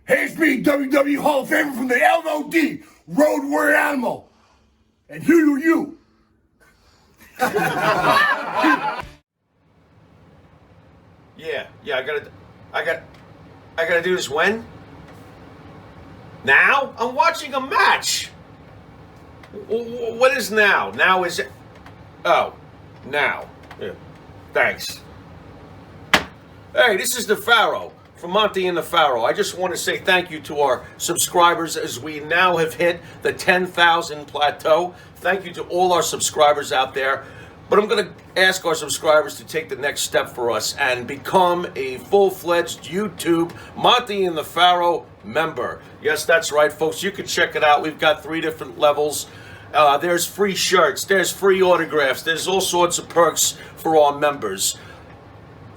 Hey, it's me, WWE Hall of Famer from the LOD, Road Warrior Animal. And who are you? Yeah, I gotta do this when? Now? I'm watching a match. What is now? Now is it? Oh, now. Yeah. Thanks. Hey, this is the Pharaoh from Monte the Pharaoh. I just want to say thank you to our subscribers as we now have hit the 10,000 plateau. Thank you to all our subscribers out there. But I'm going to ask our subscribers to take the next step for us and become a full-fledged YouTube Monte the Pharaoh member. Yes, that's right, folks. You can check it out. We've got 3 different levels. There's free shirts. There's free autographs. There's all sorts of perks for our members.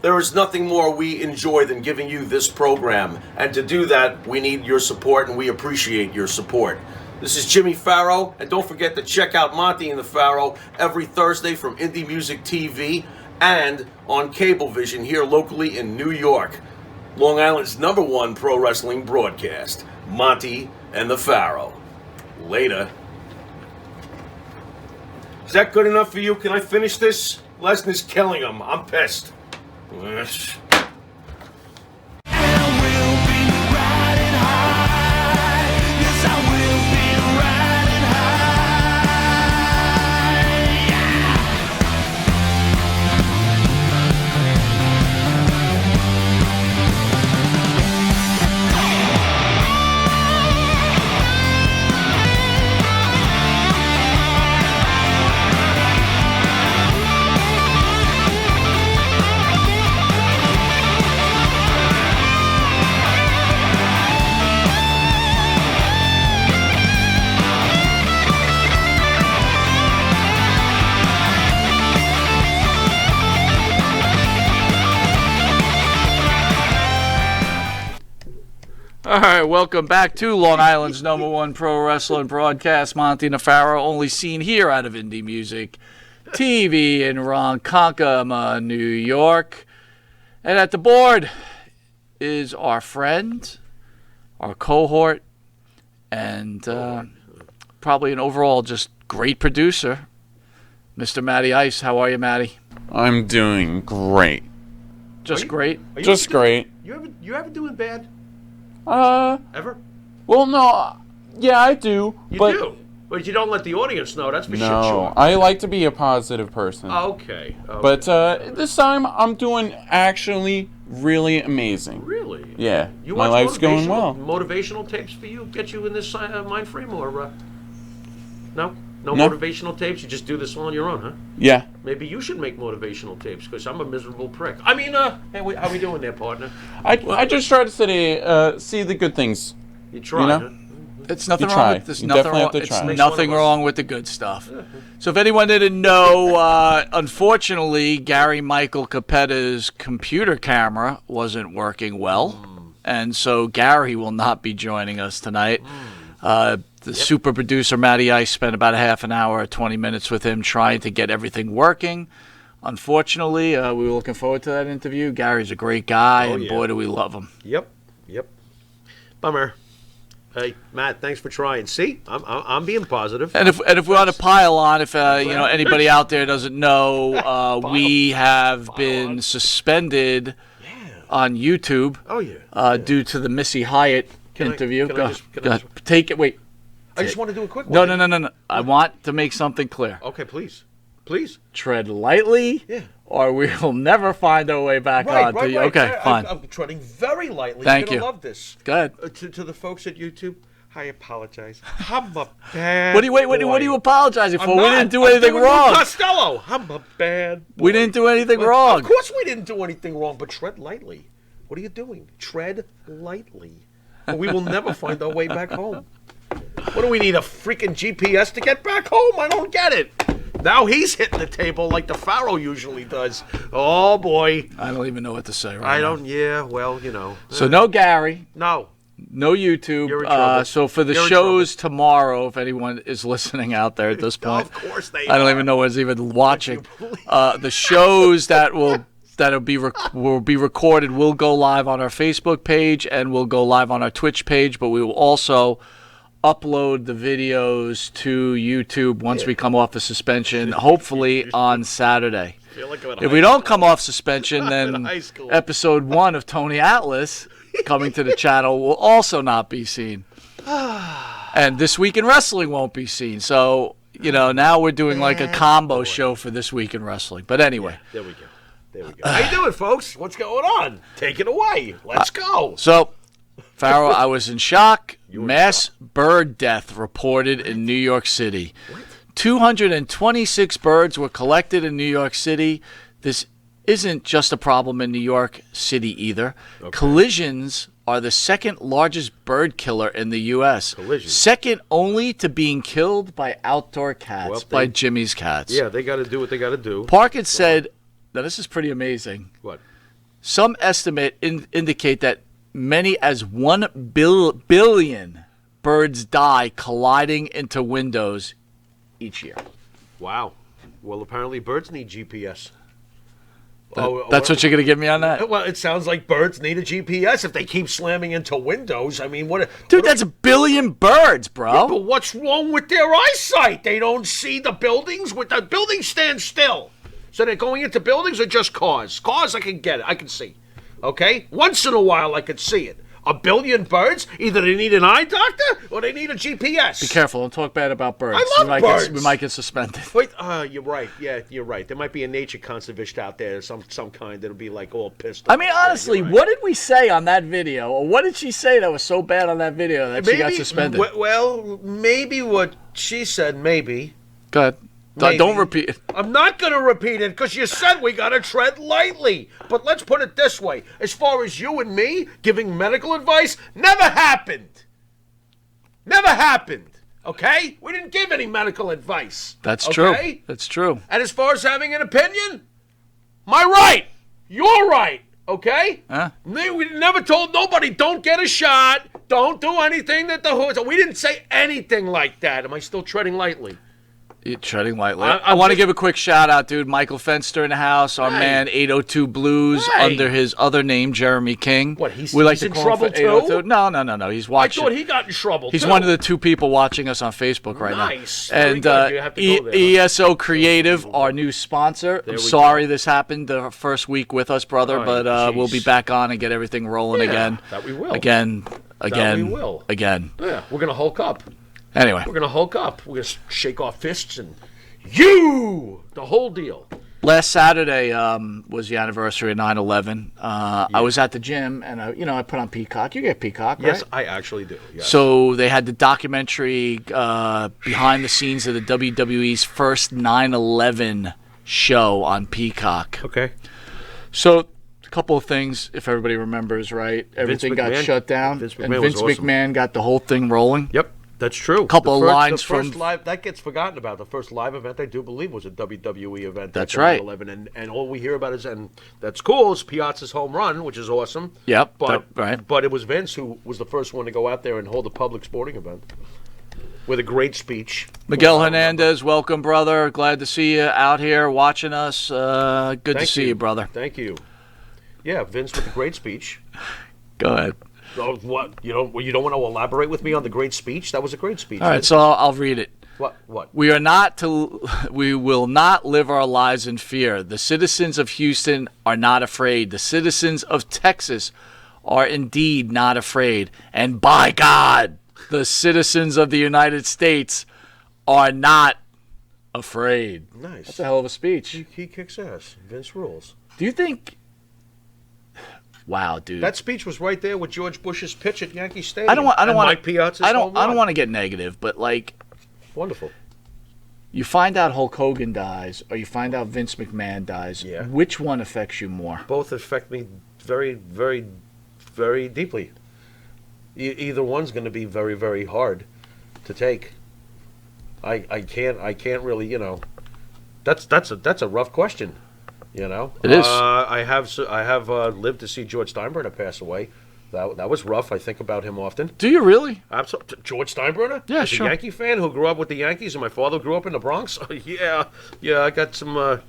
There is nothing more we enjoy than giving you this program. And to do that, we need your support, and we appreciate your support. This is Jimmy Pharaoh, and don't forget to check out Monte the Pharaoh every Thursday from Indie Music TV and on Cablevision here locally in New York. Long Island's #1 pro wrestling broadcast, Monte and the Pharaoh. Later. Is that good enough for you? Can I finish this? Lesnar's killing him. I'm pissed. All right, welcome back to Long Island's #1 pro wrestling broadcast, Monte the Pharaoh, only seen here out of Indie Music TV in Ronkonkoma, New York. And at the board is our friend, our cohort, and probably an overall just great producer, Mr. Matty Ice. How are you, Matty? I'm doing great. Just great? Just great. You ever doing bad? Ever? Well, no, yeah, I do. You but do? But you don't let the audience know. That's for shit no, sure. I like to be a positive person. Okay. But this time, I'm doing actually really amazing. Really? Yeah, You my watch life's going well. Motivational tapes for you? Get you in this mind frame, or no? No No. motivational tapes? You just do this all on your own, huh? Yeah. Maybe you should make motivational tapes, because I'm a miserable prick. I mean, hey, how we doing there, partner? I just try to see the good things. You try, You know? huh? It's nothing You wrong try. with this. You Nothing definitely wrong. have to It's try. Makes nothing one of us. wrong with the good stuff. So if anyone didn't know, unfortunately, Gary Michael Capetta's computer camera wasn't working well, and so Gary will not be joining us tonight. The super producer Matty Ice spent about a half an hour, 20 minutes with him trying to get everything working. Unfortunately, we were looking forward to that interview. Gary's a great guy, and boy, do we love him. Yep. Bummer. Hey, Matt, thanks for trying. See, I'm being positive. And if we want to pile on, if anybody out there doesn't know, we have been suspended on YouTube. Due to the Missy Hyatt interview. Go ahead. Take it. Wait. I just want to do a quick one. No. I want to make something clear. Okay, please. Tread lightly, or we will never find our way back on. Right. Okay, fine. I'm treading very lightly. Thank You're you. gonna love this. Go ahead. To the folks at YouTube, I apologize. I'm a bad What are you apologizing for? I'm We not. didn't do I'm anything doing Lou wrong. Costello. I'm a bad boy. We didn't do anything But wrong. Of course we didn't do anything wrong, but tread lightly. What are you doing? Tread lightly. Or we will never find our way back home. What do we need, a freaking GPS to get back home? I don't get it. Now he's hitting the table like the Pharaoh usually does. Oh, boy. I don't even know what to say right now. I don't, yeah, well, you know. So no Gary. No. No YouTube. You're in trouble. So for the You're in shows tomorrow, if anyone is listening out there at this point, Of course they I don't are. even know who's even watching. The shows that that will be recorded will go live on our Facebook page and will go live on our Twitch page, but we will also upload the videos to YouTube once we come off the suspension, hopefully on Saturday. If we don't come off suspension, then episode 1 of Tony Atlas coming to the channel will also not be seen. And This Week in Wrestling won't be seen. So, now we're doing like a combo show for This Week in Wrestling. But anyway. There we go. How you doing, folks? What's going on? Take it away. Let's go. So, Pharaoh, I was in shock. Mass bird death reported in New York City. What? 226 birds were collected in New York City. This isn't just a problem in New York City either. Okay. Collisions are the second largest bird killer in the U.S. Collisions. Second only to being killed by outdoor cats, by Jimmy's Cats. Yeah, they got to do what they got to do. Parkett said, now this is pretty amazing. What? Some estimate indicate that many as 1 billion birds die colliding into windows each year. Wow. Well, apparently birds need GPS. That's what you're going to give me on that? Well, it sounds like birds need a GPS if they keep slamming into windows. I mean, Dude, that's a billion birds, bro. Yeah, but what's wrong with their eyesight? They don't see the buildings. The buildings stand still. So they're going into buildings or just cars? Cars, I can get it. I can see. Okay? Once in a while, I could see it. A billion birds? Either they need an eye doctor or they need a GPS. Be careful. Don't talk bad about birds. I love birds. We might get suspended. Wait, you're right. Yeah, you're right. There might be a nature conservationist out there, some kind that'll be like all pissed off. I mean, honestly, what did we say on that video? Or what did she say that was so bad on that video that she got suspended? Well, maybe what she said, maybe. Go ahead. Don't repeat it. I'm not going to repeat it because you said we got to tread lightly. But let's put it this way. As far as you and me giving medical advice, never happened. Never happened. Okay? We didn't give any medical advice. That's okay? True. That's true. And as far as having an opinion, my right. You're right. Okay? We never told nobody, don't get a shot. Don't do anything that the hood. We didn't say anything like that. Am I still treading lightly? You're treading lightly. I want to give a quick shout out, dude. Michael Fenster in the house. Our man 802 Blues under his other name, Jeremy King. What? He's in trouble too? No. He's watching. I thought he got in trouble. He's one of the 2 people watching us on Facebook right now. Nice. And ESO Creative, our new sponsor. I'm sorry this happened the first week with us, brother, but we'll be back on and get everything rolling again. That we will. Again. That we will. Again. Yeah, we're gonna hulk up. Anyway. We're going to hulk up. We're going to shake our fists and the whole deal. Last Saturday was the anniversary of 9/11. I was at the gym, and I put on Peacock. You get Peacock, right? Yes, I actually do. Yes. So they had the documentary behind the scenes of the WWE's first 9/11 show on Peacock. Okay. So a couple of things, if everybody remembers, right? Everything got shut down, Vince McMahon got the whole thing rolling. Yep. That's true. A couple of lines from live that gets forgotten about. The first live event I do believe was a WWE event. That's right. 11, and all we hear about is, and that's cool, is Piazza's home run, which is awesome. Yep. But it was Vince who was the first one to go out there and hold a public sporting event with a great speech. Miguel Hernandez, welcome, brother. Glad to see you out here watching us. Good to see you, brother. Thank you. Yeah, Vince with a great speech. Go ahead. Oh, what? You don't want to elaborate with me on the great speech? That was a great speech. All right, so I'll read it. What? We will not live our lives in fear. The citizens of Houston are not afraid. The citizens of Texas are indeed not afraid. And by God, the citizens of the United States are not afraid. Nice. That's a hell of a speech. He kicks ass. Vince rules. Do you think... Wow, dude. That speech was right there with George Bush's pitch at Yankee Stadium. I don't want to get negative, but wonderful. You find out Hulk Hogan dies, or you find out Vince McMahon dies. Yeah. Which one affects you more? Both affect me very, very, very deeply. Either one's going to be very, very hard to take. I can't really, That's a rough question. It is. I have lived to see George Steinbrenner pass away. That was rough. I think about him often. Do you really? Absolutely. George Steinbrenner? Yeah, sure. A Yankee fan who grew up with the Yankees, and my father grew up in the Bronx. Yeah. I got some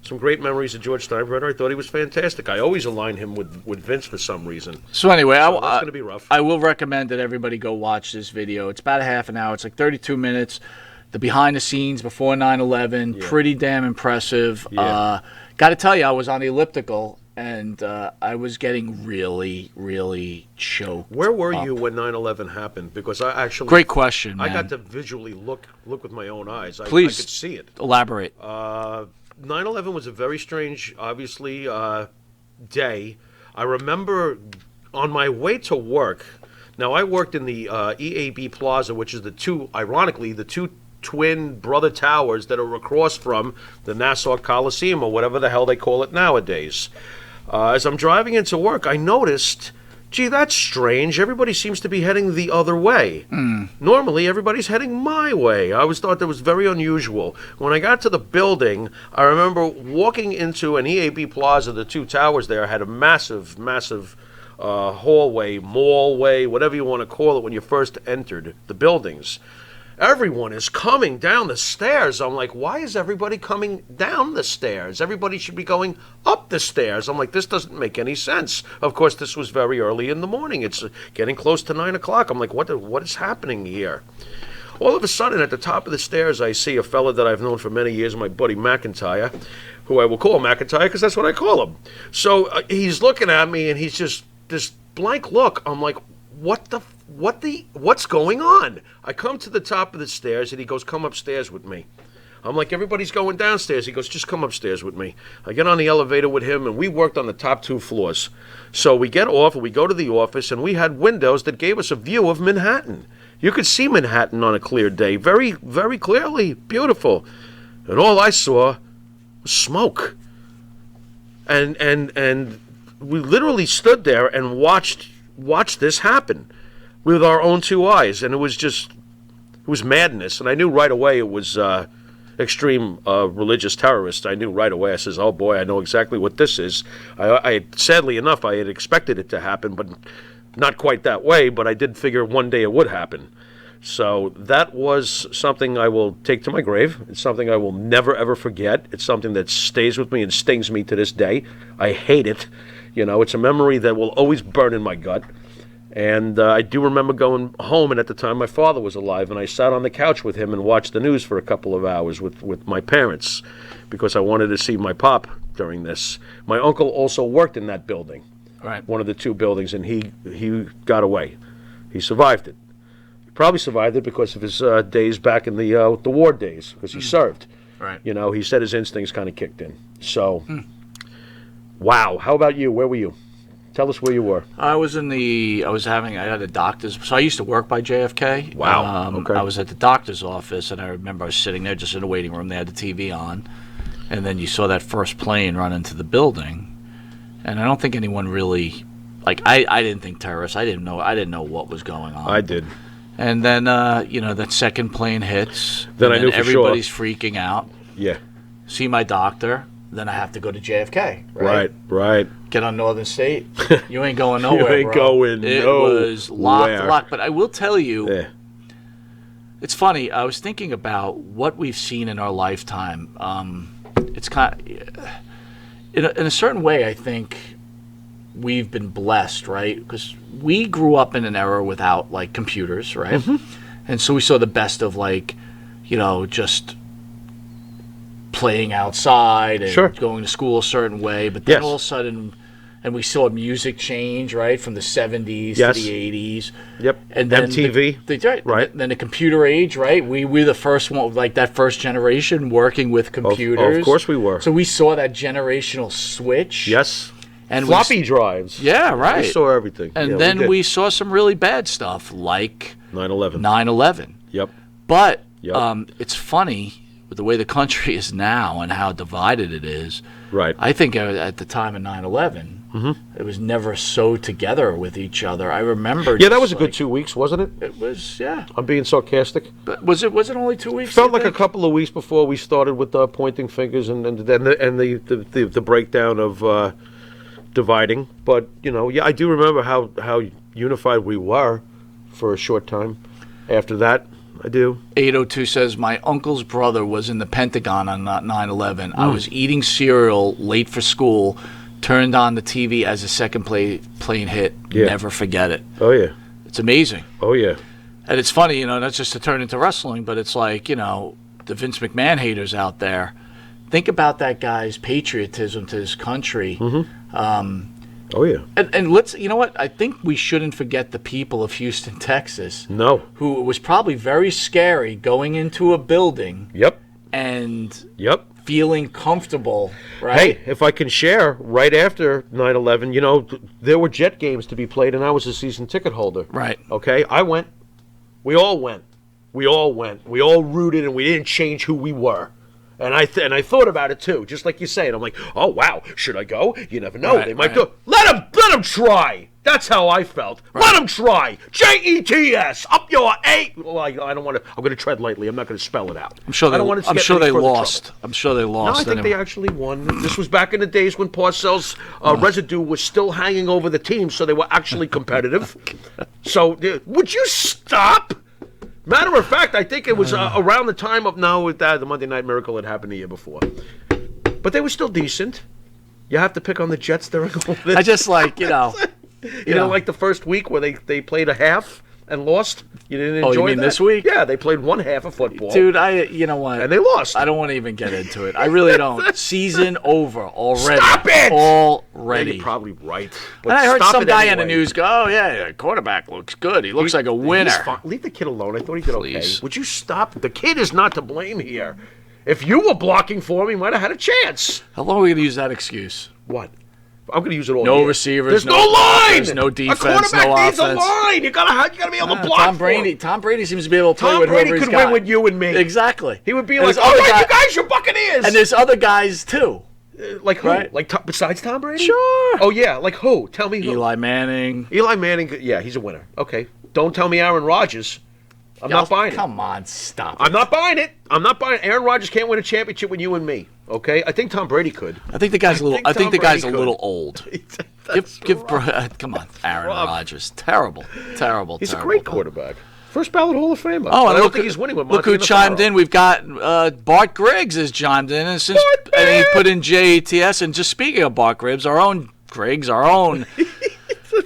Some great memories of George Steinbrenner. I thought he was fantastic. I always align him with Vince for some reason. So anyway, That's going to be rough. I will recommend that everybody go watch this video. It's about a half an hour. It's like 32 minutes. The behind the scenes before 9/11, pretty damn impressive. Yeah. Got to tell you, I was on the elliptical and I was getting really, really choked. Where were up. you when 9/11 happened? Because I actually Great question, man. I got to visually look with my own eyes. Please. I could see it. Elaborate. 9/11 was a very strange, obviously, day. I remember on my way to work. Now I worked in the EAB Plaza, which is ironically, the two twin brother towers that are across from the Nassau Coliseum or whatever the hell they call it nowadays. As I'm driving into work, I noticed, gee, that's strange. Everybody seems to be heading the other way. Normally, everybody's heading my way. I always thought that was very unusual. When I got to the building, I remember walking into an EAB Plaza. The two towers there had a massive, massive hallway, mallway, whatever you want to call it when you first entered the buildings. Everyone is coming down the stairs. I'm like, why is everybody coming down the stairs? Everybody should be going up the stairs. I'm like, this doesn't make any sense. Of course, this was very early in the morning. It's getting close to 9 o'clock. I'm like, what is happening here? All of a sudden, at the top of the stairs, I see a fella that I've known for many years, my buddy McIntyre, who I will call McIntyre because that's what I call him. So he's looking at me, and he's just this blank look. I'm like, what's going on? I come to the top of the stairs and he goes, come upstairs with me. I'm like, everybody's going downstairs. He goes, just come upstairs with me. I get on the elevator with him and we worked on the top 2 floors. So we get off and we go to the office and we had windows that gave us a view of Manhattan. You could see Manhattan on a clear day, very, very clearly, beautiful. And all I saw was smoke. And we literally stood there and watched this happen with our own 2 eyes, and it was madness. And I knew right away it was extreme religious terrorists. I knew right away. I says, oh boy, I know exactly what this is. I sadly enough, I had expected it to happen, but not quite that way, but I did figure one day it would happen. So that was something I will take to my grave. It's something I will never, ever forget. It's something that stays with me and stings me to this day. I hate it. It's a memory that will always burn in my gut. And I do remember going home, and at the time my father was alive, and I sat on the couch with him and watched the news for a couple of hours with my parents because I wanted to see my pop during this. My uncle also worked in that building, Right. one of the 2 buildings, and he got away. He survived it. He probably survived it because of his days back in the war days, because he served. Right. He said his instincts kind of kicked in. So, wow. How about you? Where were you? Tell us where you were. I had a doctor's, so I used to work by JFK. Wow, okay. I was at the doctor's office, and I remember I was sitting there just in the waiting room. They had the TV on, and then you saw that first plane run into the building, and I don't think anyone really, I didn't think terrorists. I didn't know what was going on. I did. And then, that second plane hits. Then and I knew for everybody's freaking out. Yeah. See my doctor. Then I have to go to JFK. Right. Get on Northern State. You ain't going nowhere. You ain't bro. going It nowhere. was locked. But I will tell you, it's funny. I was thinking about what we've seen in our lifetime. It's kind of, in a certain way, I think we've been blessed, right? Because we grew up in an era without computers, right? And so we saw the best of just playing outside and going to school a certain way, but then all of a sudden, and we saw music change, right, from the 70s to the 80s. Yep. And then MTV. Right. Then the computer age, right? We were the first one, that first generation working with computers. Of course we were. So we saw that generational switch. Yes. And floppy drives. Yeah, right. We saw everything. And then we saw some really bad stuff like 9/11. 9/11. Yep. But it's funny with the way the country is now and how divided it is. Right. I think at the time of 9/11, it was never so together with each other. I remember. Yeah, that was a good 2 weeks, wasn't it? It was, yeah. I'm being sarcastic. But was it only 2 weeks? Felt like a couple of weeks before we started with pointing fingers and the breakdown of dividing. But I do remember how unified we were for a short time. After that, I do. 802 says, my uncle's brother was in the Pentagon on 9/11. I was eating cereal late for school, turned on the TV as a second plane hit. Yeah. Never forget it. Oh, yeah. It's amazing. Oh, yeah. And it's funny, not just to turn into wrestling, but it's like, the Vince McMahon haters out there. Think about that guy's patriotism to his country. Oh, yeah. And let's, you know what? I think we shouldn't forget the people of Houston, Texas. No. Who it was probably very scary going into a building Yep. and Yep. feeling comfortable, right? Hey, if I can share, right after 9/11, there were Jet games to be played, and I was a season ticket holder. Right. Okay? I went. We all went. We all went. We all rooted, and we didn't change who we were. And I thought about it too, just like you say. And I'm like, oh wow, should I go? You never know. Right, They might right. go. Let them try. That's how I felt. Right. Let them try. JETS up your A. Well, I don't want to. I'm going to tread lightly. I'm not going to spell it out. I'm sure they, I don't want it to I'm get sure any they further lost. trouble. I'm sure they No, lost. I think anyway. they actually won. This was back in the days when Parcells' residue was still hanging over the team, so they were actually competitive. So, would you stop? Matter of fact, I think it was around the time of the Monday Night Miracle had happened the year before. But they were still decent. You have to pick on the Jets during all this. I just like, You know, like the first week where they played a half and lost. You didn't enjoy Oh, you mean that? this week? Yeah, they played one half of football. dude, you know what? And they lost. I don't want to even get into it. I really don't. Season over already. Stop it! Already. You're probably right. But And I heard stop some it guy on the anyway. news go, oh, yeah, quarterback looks good. He looks like a winner. He's fine. Leave the kid alone. I thought he did Please. okay. Would you stop? The kid is not to blame here. If you were blocking for him, he might have had a chance. How long are we going to use that excuse? What? I'm going to use it all No year. receivers, There's no- no line. there's no defense, A quarterback no needs offense. a line. You gotta be able to block. Tom for him. Brady. Tom Brady seems to be able to play Tom with Brady whoever he's could got. win with you and me. Exactly. He would be And like, there's "All other right, guy- you guys, you're Buccaneers." And there's other guys too. like who? right? Like besides Tom Brady? Sure. Oh yeah, like who? Tell me who. Eli Manning. Eli Manning. Yeah, he's a winner. Okay. Don't tell me Aaron Rodgers. I'm not buying it. Come on, stop it. I'm not buying it. I'm not buying it. Aaron Rodgers can't win a championship with you and me. Okay? I think Tom Brady could. I think the guy's a little. think I think Tom the guy's Brady a little could. old. That's Come on, Aaron rough. Rodgers. Terrible. He's terrible. a great quarterback. First ballot Hall of Famer. Oh, But I and don't look, think he's winning with look Monte who The chimed Pharaoh. in. We've got Bart Griggs has chimed in, and since Bart, and he put in JETS. And just speaking of Bart Griggs, our own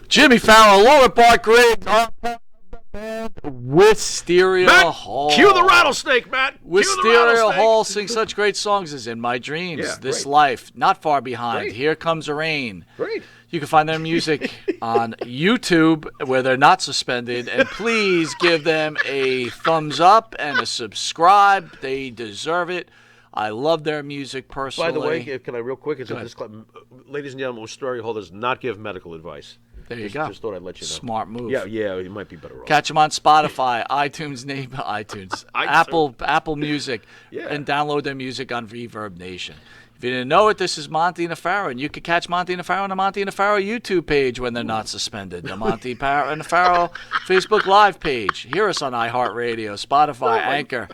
Jimmy Farrell, along with Bart Griggs, Wisteria Matt, Hall. cue the rattlesnake, Matt. Cue the Wisteria rattlesnake. Hall sings such great songs as In My Dreams, Yeah, This great. Life, Not Far Behind, Great. Here Comes the Rain. Great. You can find their music on YouTube where they're not suspended. And please give them a thumbs up and a subscribe. They deserve it. I love their music personally. By the way, can I real quick? Go ahead. Ladies and gentlemen, Wisteria Hall does not give medical advice. There you Just- go. Just thought I'd let you know. Smart move. Yeah, you might be better off. Catch them on Spotify, iTunes, Apple Music, Yeah. and download their music on Reverb Nation. If you didn't know it, this is Monte and the Pharaoh, and you can catch Monte and the Pharaoh on the Monte and the Pharaoh YouTube page when they're not suspended. The Monte and the Pharaoh Facebook Live page. Hear us on iHeartRadio, Spotify, Anchor.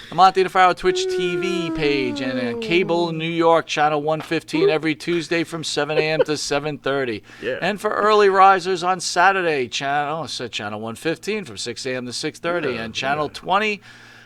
The Monte and the Pharaoh Twitch TV page, and cable in New York, channel 115 every Tuesday from 7 a.m. to 7:30. Yeah. And for early risers on Saturday, channel 115 from 6 a.m. to 6:30, and channel 20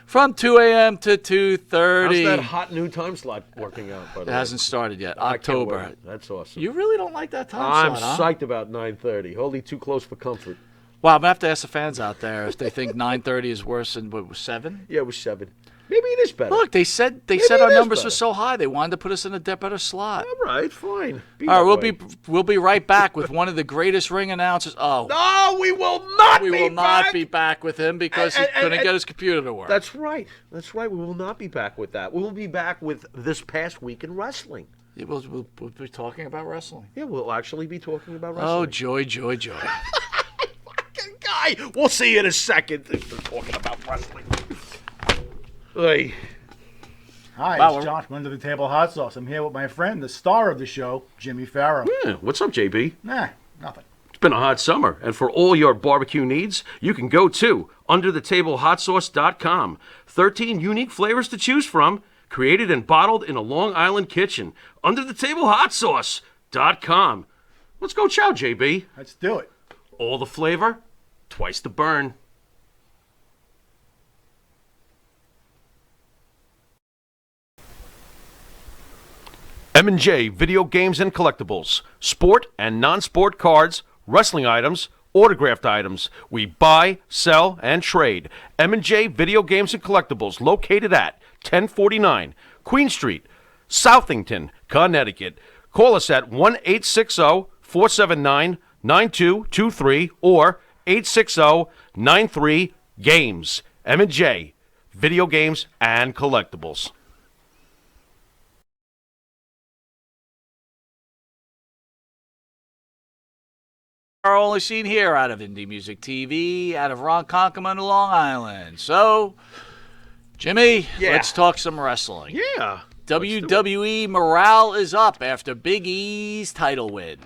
from 2 a.m. to 2:30. How's that hot new time slot working out, by the It way? hasn't started yet. I can't October. wait. That's awesome. You really don't like that time I'm slot, huh? psyched about 9:30. Wholly too close for comfort. Well, I'm going to have to ask the fans out there if they think 9:30 is worse than, what, 7? Yeah, it was 7. Maybe it is better. Look, they said Maybe our it is numbers better. were so high they wanted to put us in a better slot. All right, fine. All right, we'll be right back with one of the greatest ring announcers. Oh, No, we will not we be will not back. be back with him because he And- couldn't and- get his computer to work. That's right. That's right. We will not be back with that. We will be back with this past week in wrestling. We'll be talking about wrestling. Yeah, we'll actually be talking about wrestling. Oh, joy, joy, joy. Fucking guy. We'll see you in a second. We're talking about wrestling. Hey. Hi, Wow, it's John from Under the Table Hot Sauce. I'm here with my friend, the star of the show, Jimmy Farrell. Yeah, what's up, JB? Nah, nothing. It's been a hot summer, and for all your barbecue needs, you can go to underthetablehotsauce.com. 13 unique flavors to choose from, created and bottled in a Long Island kitchen. Underthetablehotsauce.com. Let's go chow, JB. Let's do it. All the flavor, twice the burn. M&J Video Games and Collectibles. Sport and non-sport cards, wrestling items, autographed items. We buy, sell, and trade. M&J Video Games and Collectibles, located at 1049 Queen Street, Southington, Connecticut. Call us at 1-860-479-9223 or 860-93-GAMES. M&J Video Games and Collectibles. Are only seen here out of Indie Music TV, out of Ronkonkoma, Long Island. So, Jimmy, let's talk some wrestling. Yeah. WWE morale is up after Big E's title win.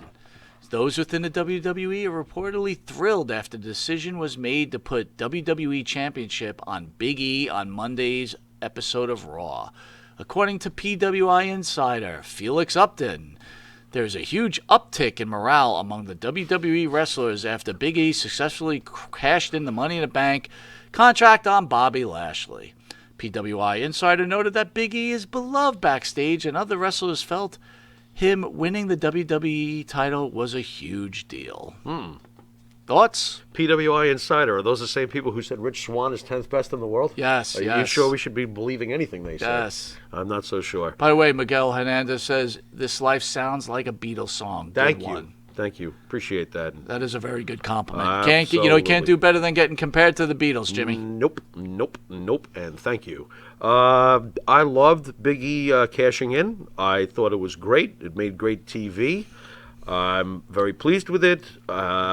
Those within the WWE are reportedly thrilled after the decision was made to put WWE Championship on Big E on Monday's episode of Raw. According to PWI Insider Felix Upton, there's a huge uptick in morale among the WWE wrestlers after Big E successfully cashed in the Money in the Bank contract on Bobby Lashley. PWI Insider noted that Big E is beloved backstage and other wrestlers felt him winning the WWE title was a huge deal. Thoughts? PWI Insider, are those the same people who said Rich Swann is 10th best in the world? Yes, Are you sure we should be believing anything they say? Yes. I'm not so sure. By the way, Miguel Hernandez says, "This life sounds like a Beatles song." Thank Good you. one. Thank you. Appreciate that. That is a very good compliment. Absolutely. You can't do better than getting compared to the Beatles, Jimmy. Nope, and thank you. I loved Big E cashing in. I thought it was great. It made great TV. I'm very pleased with it.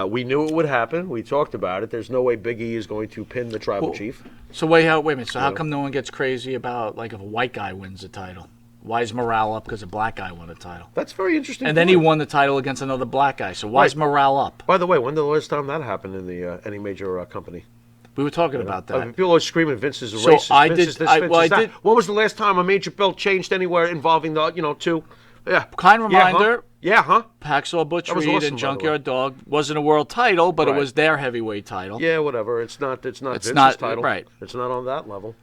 We knew it would happen. We talked about it. There's no way Big E is going to pin the tribal chief. So wait a minute. So how come no one gets crazy about like if a white guy wins the title? Why is morale up because a black guy won the title? That's very interesting. And then he won the title against another black guy. So why is morale up? By the way, when did the last time that happened in the any major company? We were talking about that. People always screaming Vince is a So racist. I Vince did- is this, I- Vince well, is I that. did- When was the last time a major belt changed anywhere involving the two? Yeah. Kind reminder. Yeah, huh? Hacksaw Butch That was Reed awesome, and by the Junkyard Dog wasn't a world title, but it Right. was their heavyweight title. Yeah, whatever. It's not Vince's not- title. right. It's not on that level,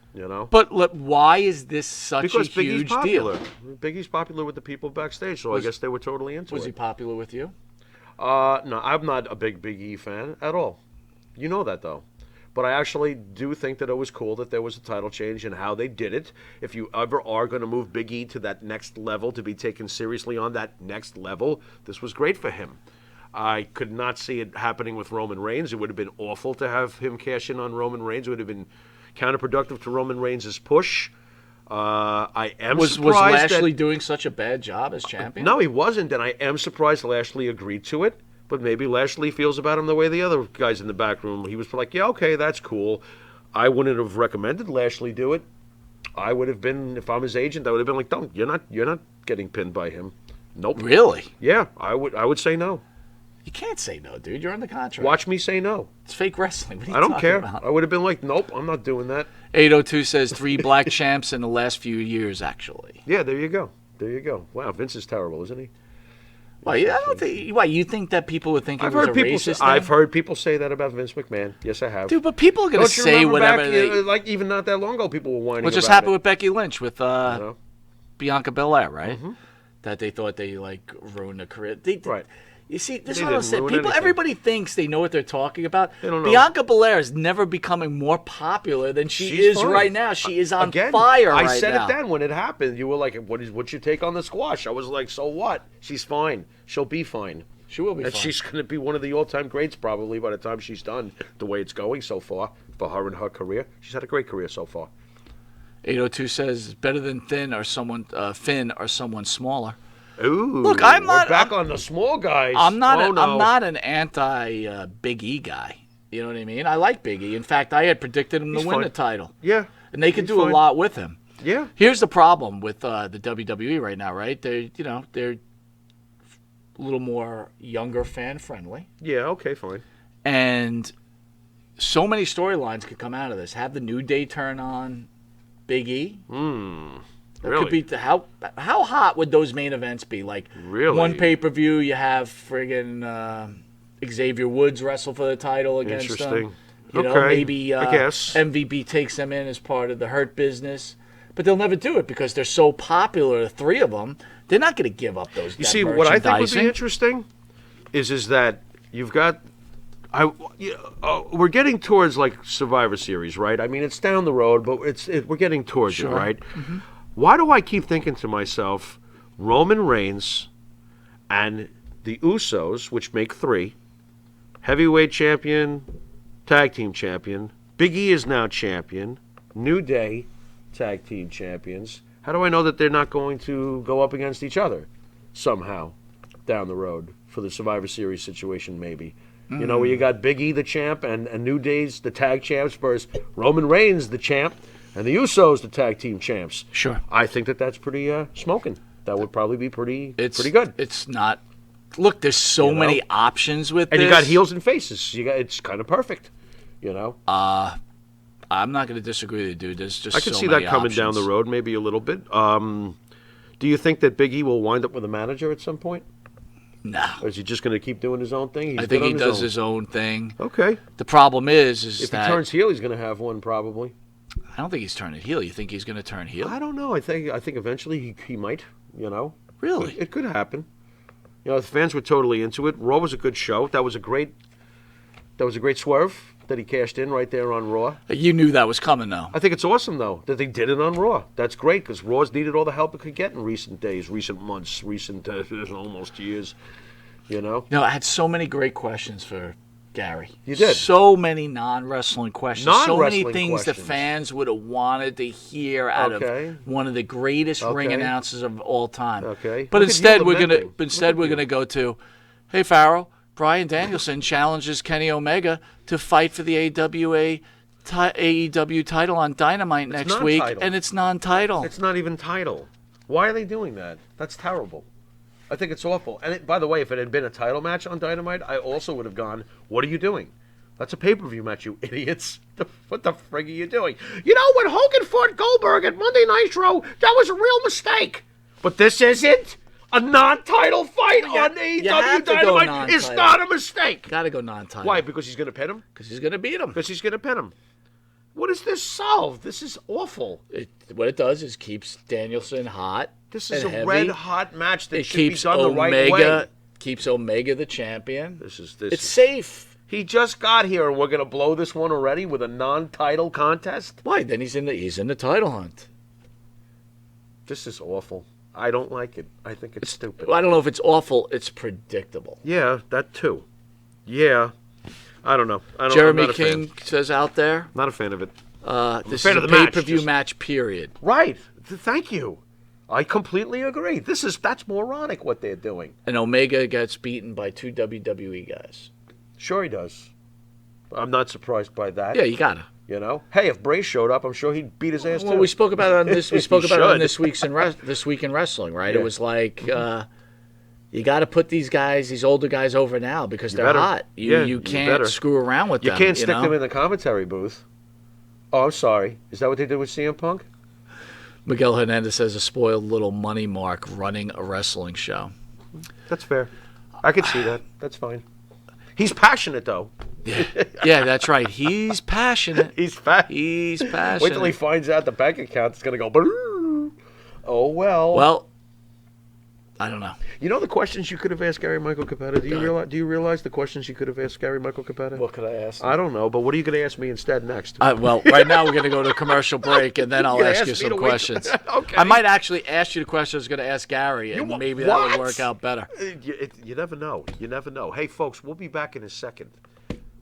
But look, why is this such Because a Big E's huge popular. deal? Big E's popular with the people backstage, so I guess they were totally into Was it. he popular with you? No, I'm not a big E fan at all. You know that, though. But I actually do think that it was cool that there was a title change and how they did it. If you ever are going to move Big E to that next level, to be taken seriously on that next level, this was great for him. I could not see it happening with Roman Reigns. It would have been awful to have him cash in on Roman Reigns. It would have been counterproductive to Roman Reigns' push. I am Was surprised Lashley that... doing such a bad job as champion? No, he wasn't, and I am surprised Lashley agreed to it. But maybe Lashley feels about him the way the other guys in the back room. He was like, yeah, okay, that's cool. I wouldn't have recommended Lashley do it. I would have been, if I'm his agent, I would have been like, don't, you're not getting pinned by him. Nope. Really? Yeah, I would say no. You can't say no, dude. You're on the contract. Watch me say no. It's fake wrestling. What are you I don't talking care. about? I would have been like, nope, I'm not doing that. 802 says 3 black champs in the last few years, actually. Yeah, there you go. Wow, Vince is terrible, isn't he? Well, I don't think. Why you think that people would think it I've was heard a people. racist? I've thing? heard people say that about Vince McMahon. Yes, I have. Dude, but people are gonna Don't you say remember whatever back, they. like even not that long ago, people were whining. What just about happened it. with Becky Lynch with know? Bianca Belair, right? That they thought they like ruined her career. Right. You see, this is They what I was didn't saying. ruin People, anything. everybody thinks they know what they're talking about. They don't know. Bianca Belair is never becoming more popular than she She's is fine. right now. She is on Again, fire I right said now. it then when it happened. You were like, what's your take on the squash? I was like, so what? She's fine. She'll be fine. She will be And fine. she's going to be one of the all-time greats probably by the time she's done, the way it's going so far for her and her career. She's had a great career so far. 802 says better than Finn or someone smaller. Ooh, Look, I'm we're not- back I'm- on the small guys. I'm not. Oh, no. I'm not an anti Big E guy. You know what I mean? I like Big E. In fact, I had predicted him He's to win fine. the title. Yeah, And they could he's do fine. a lot with him. Yeah. Here's the problem with the WWE right now, right? They're a little more younger fan friendly, Yeah. Okay. Fine. and so many storylines could come out of this. Have the New Day turn on Big E. That Really? could be how hot would those main events be? Like Really? one pay-per-view, you have friggin' Xavier Woods wrestle for the title against them. Interesting. You know, Okay, maybe I guess. MVP takes them in as part of the Hurt Business. but they'll never do it because they're so popular. The three of them, they're not going to give up those. You see, what I think would be interesting is that you've got. We're getting towards like Survivor Series, right? I mean, it's down the road, but we're getting towards it, right? Mm-hmm. Why do I keep thinking to myself, Roman Reigns and the Usos, which make 3, heavyweight champion, tag team champion, Big E is now champion, New Day tag team champions. How do I know that they're not going to go up against each other somehow down the road for the Survivor Series situation, maybe? You know, where you got Big E, the champ, and New Day's the tag champs versus Roman Reigns, the champ, and the Usos, the tag team champs. Sure. I think that's pretty smoking. That would probably be pretty good. It's not. Look, there's so many options with and this. You got heels and faces. It's kind of perfect. You know. I'm not going to disagree with you, dude. There's just I can so see many that coming options. down the road, maybe a little bit. Do you think that Big E will wind up with a manager at some point? No. Or is he just going to keep doing his own thing? I think he does his own thing. Okay. The problem is if that he turns heel, he's going to have one probably. I don't think he's turning heel. You think he's going to turn heel? I don't know. I think eventually he might. You know. Really? It could happen. You know, the fans were totally into it. Raw was a good show. That was a great swerve that he cashed in right there on Raw. You knew that was coming, though. I think it's awesome, though, that they did it on Raw. That's great, because Raw's needed all the help it could get in recent days, recent months, recent almost years, you know? No, I had so many great questions for Gary. You did? So many non-wrestling questions. So many Non-wrestling things that questions. fans would have wanted to hear out of one of the greatest ring announcers of all time. Okay. But Look at instead, you we're gonna go to, hey Pharaoh, Bryan Danielson challenges Kenny Omega to fight for the AEW title on Dynamite next week, non-title. and it's non-title. It's not even title. Why are they doing that? That's terrible. I think it's awful. And by the way, if it had been a title match on Dynamite, I also would have gone, what are you doing? That's a pay-per-view match, you idiots. What the frig are you doing? You know, when Hogan fought Goldberg at Monday Nitro, that was a real mistake. But this isn't. A non-title fight on AEW Dynamite is not a mistake. Got to go non-title. Why? Because he's going to pin him? Because he's going to beat him. Because he's going to pin him. What does this solve? This is awful. What it does is keeps Danielson hot. This is and a heavy. red-hot match that It should be keeps done the right way. Keeps Omega the champion. It's It's safe. He just got here, and we're going to blow this one already with a non-title contest? Why? Then he's in the title hunt. This is awful. I don't like it. I think it's stupid. I don't know if it's awful. It's predictable. Yeah, that too. Yeah. I don't know. Jeremy King says out there. Not a fan of it. This fan is of a the match, pay-per-view match, period. Right. Thank you. I completely agree. That's moronic what they're doing. And Omega gets beaten by 2 WWE guys. Sure he does. I'm not surprised by that. Yeah, you gotta. You know, hey, if Bray showed up, I'm sure he'd beat his ass Well, too. we spoke about it on this. We spoke about it on should. this week in wrestling, right? Yeah. It was like you got to put these older guys over now because they're better. hot. You can't better. screw around with You them. can't stick know? them in the commentary booth. Oh, I'm sorry. Is that what they did with CM Punk? Miguel Hernandez says a spoiled little money mark running a wrestling show. That's fair. I can see that. That's fine. He's passionate, though. Yeah, that's right. He's passionate. He's fat. He's passionate. Wait till he finds out the bank account is going to go. Brrr. Oh well. Well, I don't know. You know the questions you could have asked Gary Michael Capetta? Do you realize the questions you could have asked Gary Michael Capetta? What could I ask? I don't know, but what are you going to ask me instead next? Well, right now we're going to go to a commercial break, and then I'll You're gonna ask you ask me some to wait- questions. Okay. I might actually ask you the question I was going to ask Gary, and maybe that would what? work out better. You never know. You never know. Hey, folks, we'll be back in a second.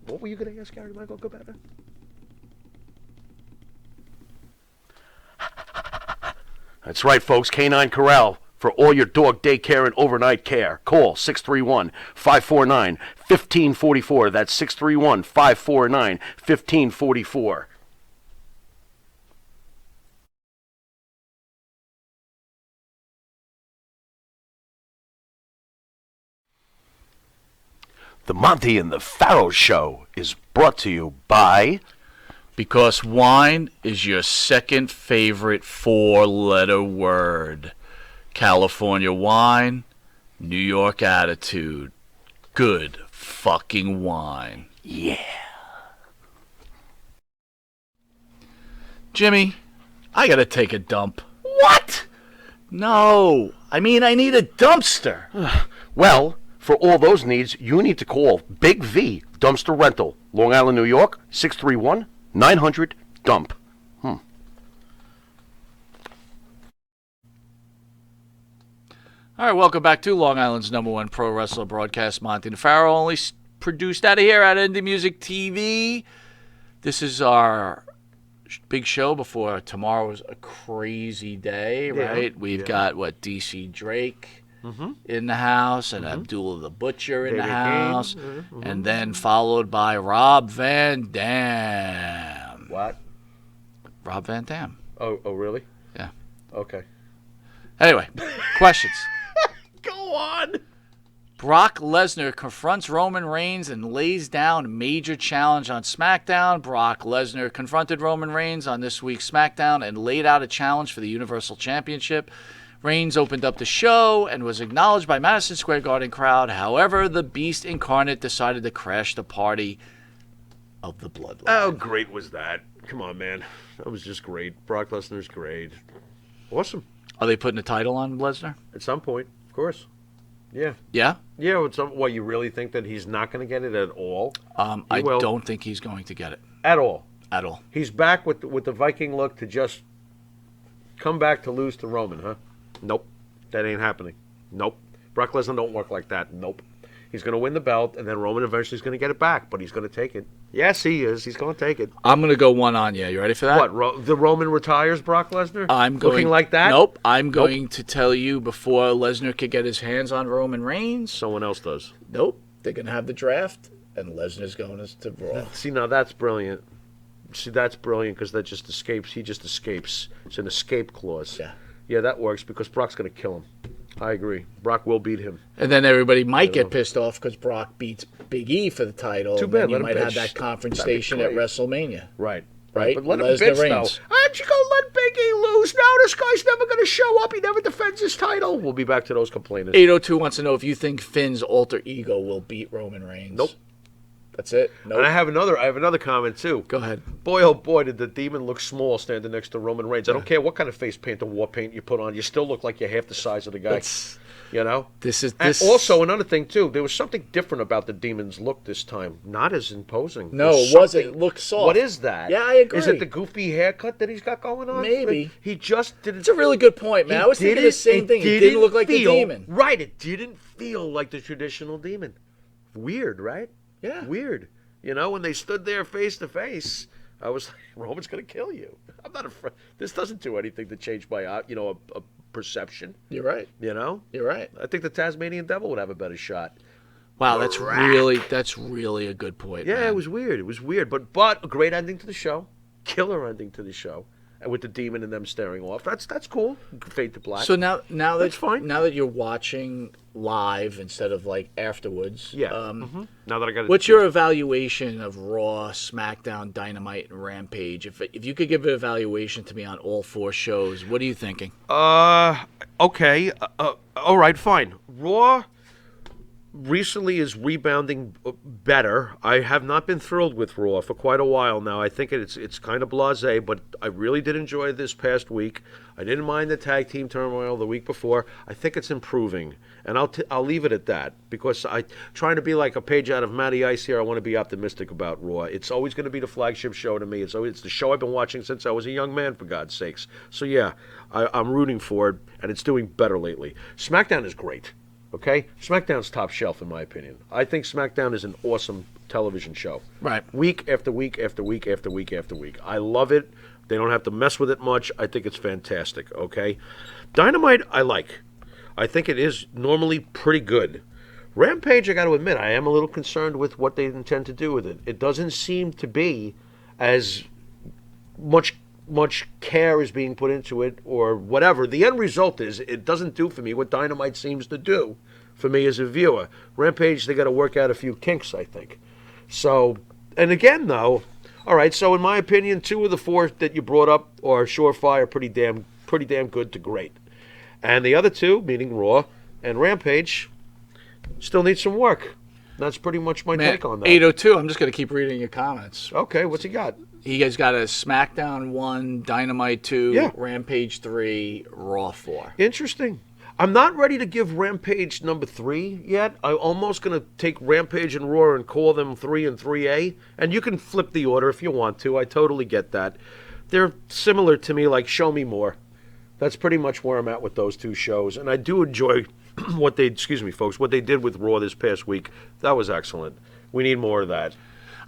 What were you going to ask Gary Michael Capetta? That's right, folks. Canine Corral for all your dog daycare and overnight care. Call 631-549-1544. That's 631-549-1544. The Monte and the Pharaoh Show is brought to you by... Because wine is your second favorite four-letter word. California wine, New York attitude. Good fucking wine. Yeah. Jimmy, I gotta take a dump. What? No, I mean I need a dumpster. Well, for all those needs, you need to call Big V Dumpster Rental, Long Island, New York, 631-900-DUMP. All right, welcome back to Long Island's #1 pro wrestler broadcast, Monte The Pharaoh, only produced out of here at Indie Music TV. This is our big show before tomorrow's a crazy day, right? We've got, DC Drake in the house and Abdullah the Butcher in the house, and then followed by Rob Van Dam. What? Rob Van Dam. Oh, really? Yeah. Okay. Anyway, questions. Go on. Brock Lesnar confronts Roman Reigns and lays down a major challenge on SmackDown. Brock Lesnar confronted Roman Reigns on this week's SmackDown and laid out a challenge for the Universal Championship. Reigns opened up the show and was acknowledged by Madison Square Garden crowd. However, the Beast Incarnate decided to crash the party of the Bloodline. How great was that? Come on, man. That was just great. Brock Lesnar's great. Awesome. Are they putting a title on Lesnar? At some point, of course. Yeah. Yeah? Yeah, what, you really think that he's not going to get it at all? I don't think he's going to get it. At all. At all. He's back with the Viking look to just come back to lose to Roman, huh? Nope. That ain't happening. Nope. Brock Lesnar don't work like that. Nope. He's going to win the belt, and then Roman eventually is going to get it back, but he's going to take it. Yes, he is. He's going to take it. I'm going to go one on you. You ready for that? What, the Roman retires Brock Lesnar? Looking like that? Nope. I'm going to tell you before Lesnar could get his hands on Roman Reigns. Someone else does. Nope. They're going to have the draft, and Lesnar's going to Raw. See, now that's brilliant. See, that's brilliant because that just escapes. He just escapes. It's an escape clause. Yeah. Yeah, that works because Brock's going to kill him. I agree. Brock will beat him. And then everybody might get pissed off because Brock beats Big E for the title. Too and bad. then you Let him might have bitch. that conference That'd be station at great. WrestleMania. Right. Right? But let him Lesnar bitch, Reigns. though. Aren't you going to let Big E lose? No, this guy's never going to show up. He never defends his title. We'll be back to those complainers. 802 wants to know if you think Finn's alter ego will beat Roman Reigns. Nope. That's it? Nope. And I have another comment, too. Go ahead. Boy, oh boy, did the demon look small standing next to Roman Reigns. I don't care what kind of face paint or war paint you put on. You still look like you're half the size of the guy. You know? And also, another thing, too, there was something different about the demon's look this time. Not as imposing. No, There's it wasn't. something- It looked soft. What is that? Yeah, I agree. Is it the goofy haircut that he's got going on? Maybe. He just didn't... It's a really good point, man. I was thinking the same thing. It didn't look like the demon. Right, it didn't feel like the traditional demon. Weird, right? Yeah. Weird. You know, when they stood there face to face, I was like, Roman's going to kill you. I'm not afraid. This doesn't do anything to change my, a perception. You're right. You know? You're right. I think the Tasmanian Devil would have a better shot. Wow, that's really a good point. Yeah, man. it was weird. But a great ending to the show. Killer ending to the show. And with the demon and them staring off. That's cool. Fade to black. So now That's fine. Now that you're watching live instead of like afterwards, Yeah. Now that I got it. what's your evaluation of Raw, SmackDown, Dynamite, and Rampage? If you could give an evaluation to me on all four shows, what are you thinking? Okay. All right, fine. Raw recently is rebounding better. I have not been thrilled with Raw for quite a while now. I think it's kind of blasé, but I really did enjoy this past week. I didn't mind the tag team turmoil the week before. I think it's improving, and I'll leave it at that because trying to be like a page out of Matty Ice here. I want to be optimistic about Raw. It's always going to be the flagship show to me. It's the show I've been watching since I was a young man, for God's sakes. So yeah, I'm rooting for it, and it's doing better lately. SmackDown is great. Okay? SmackDown's top shelf, in my opinion. I think SmackDown is an awesome television show. Right. Week after week after week after week after week. I love it. They don't have to mess with it much. I think it's fantastic, okay? Dynamite, I like. I think it is normally pretty good. Rampage, I got to admit, I am a little concerned with what they intend to do with it. It doesn't seem to be as much care is being put into it or whatever. The end result is it doesn't do for me what Dynamite seems to do for me as a viewer. Rampage, they got to work out a few kinks, I think. So, and again, though, all right, so in my opinion, 2 of the 4 that you brought up are surefire, pretty damn good to great. And the other 2, meaning Raw and Rampage, still need some work. That's pretty much my take on that. 802, I'm just going to keep reading your comments. Okay, what's he got? He guys got a SmackDown 1, Dynamite 2, Yeah. Rampage 3, Raw 4. Interesting. I'm not ready to give Rampage number 3 yet. I'm almost going to take Rampage and Raw and call them 3 and 3A. And you can flip the order if you want to. I totally get that. They're similar to me, like Show Me More. That's pretty much where I'm at with those two shows. And I do enjoy what they did with Raw this past week. That was excellent. We need more of that.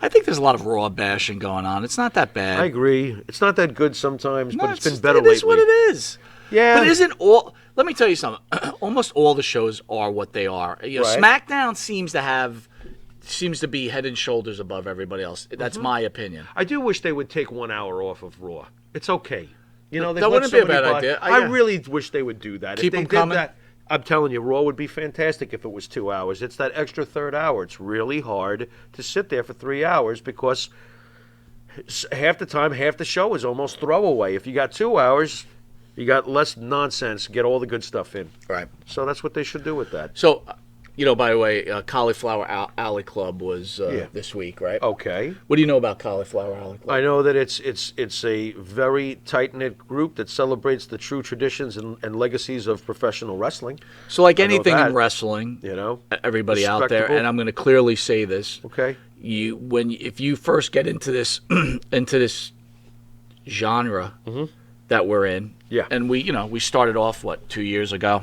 I think there's a lot of Raw bashing going on. It's not that bad. I agree. It's not that good sometimes, No, but it's been better it lately. It is what it is. Yeah. But isn't all... Let me tell you something. Almost all the shows are what they are. You know, Right. SmackDown seems to be head and shoulders above everybody else. That's my opinion. I do wish they would take 1 hour off of Raw. It's okay. You know, That wouldn't be a bad idea. I Yeah. really wish they would do that. Keep if they 'em did coming. that, I'm telling you, Raw would be fantastic if it was 2 hours. It's that extra third hour. It's really hard to sit there for 3 hours because half the time, half the show is almost throwaway. If you got 2 hours, you got less nonsense. Get all the good stuff in. Right. So that's what they should do with that. So, you know, by the way, Cauliflower Alley Club was this week, right? Okay. What do you know about Cauliflower Alley Club? I know that it's a very tight-knit group that celebrates the true traditions and legacies of professional wrestling. So, like I know anything that. in wrestling, You know, everybody out there, Respectable. and I'm going to clearly say this: okay. if you first get into this genre that we're in, Yeah. and we started off 2 years ago,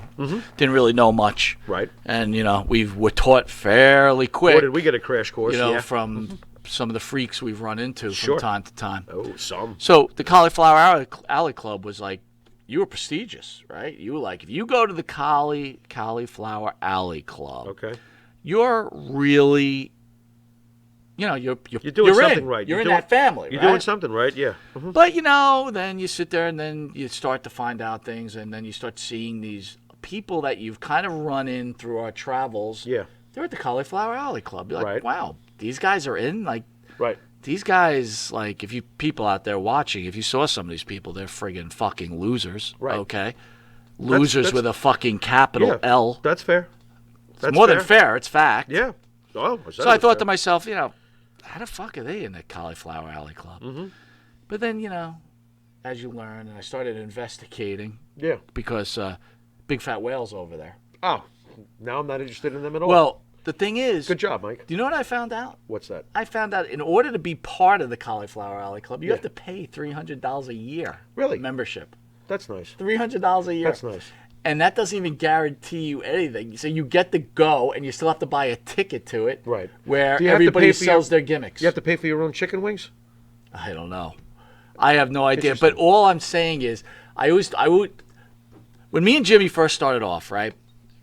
didn't really know much, Right. and we're taught fairly quick, Or did we get a crash course? Yeah. from some of the freaks we've run into Sure. from time to time. Oh, some. So the Cauliflower Alley Club was like, you were prestigious, right? You were like, if you go to the Cauliflower Alley Club, Okay. you're really, you're doing something in. right. You're in that family, You're right? doing something right. Yeah. Mhm. But then you sit there and then you start to find out things, and then you start seeing these people that you've kind of run in through our travels. Yeah. They're at the Cauliflower Alley Club. You're like, Right. wow, these guys are in. Like, Right. these guys, like, if you people out there watching, if you saw some of these people, they're friggin' fucking losers. Right. Okay. Losers that's- with a fucking capital Yeah. L. That's fair. That's More than fair. It's fact. Yeah. Oh, So I thought to myself, how the fuck are they in the Cauliflower Alley Club? Mm-hmm. But then, as you learn, and I started investigating Yeah. because Big Fat Whale's over there. Oh, now I'm not interested in them at all. Well, the thing is, good job, Mike. do you know what I found out? What's that? I found out in order to be part of the Cauliflower Alley Club, you Yeah. have to pay $300 a year. Really? Membership. That's nice. $300 a year. That's nice. And that doesn't even guarantee you anything. So you get to go, and you still have to buy a ticket to it. Right. Where Do you have to everybody pay for sells their gimmicks. You have to pay for your own chicken wings? I don't know. I have no idea. Interesting. But all I'm saying is, I would, when me and Jimmy first started off, right?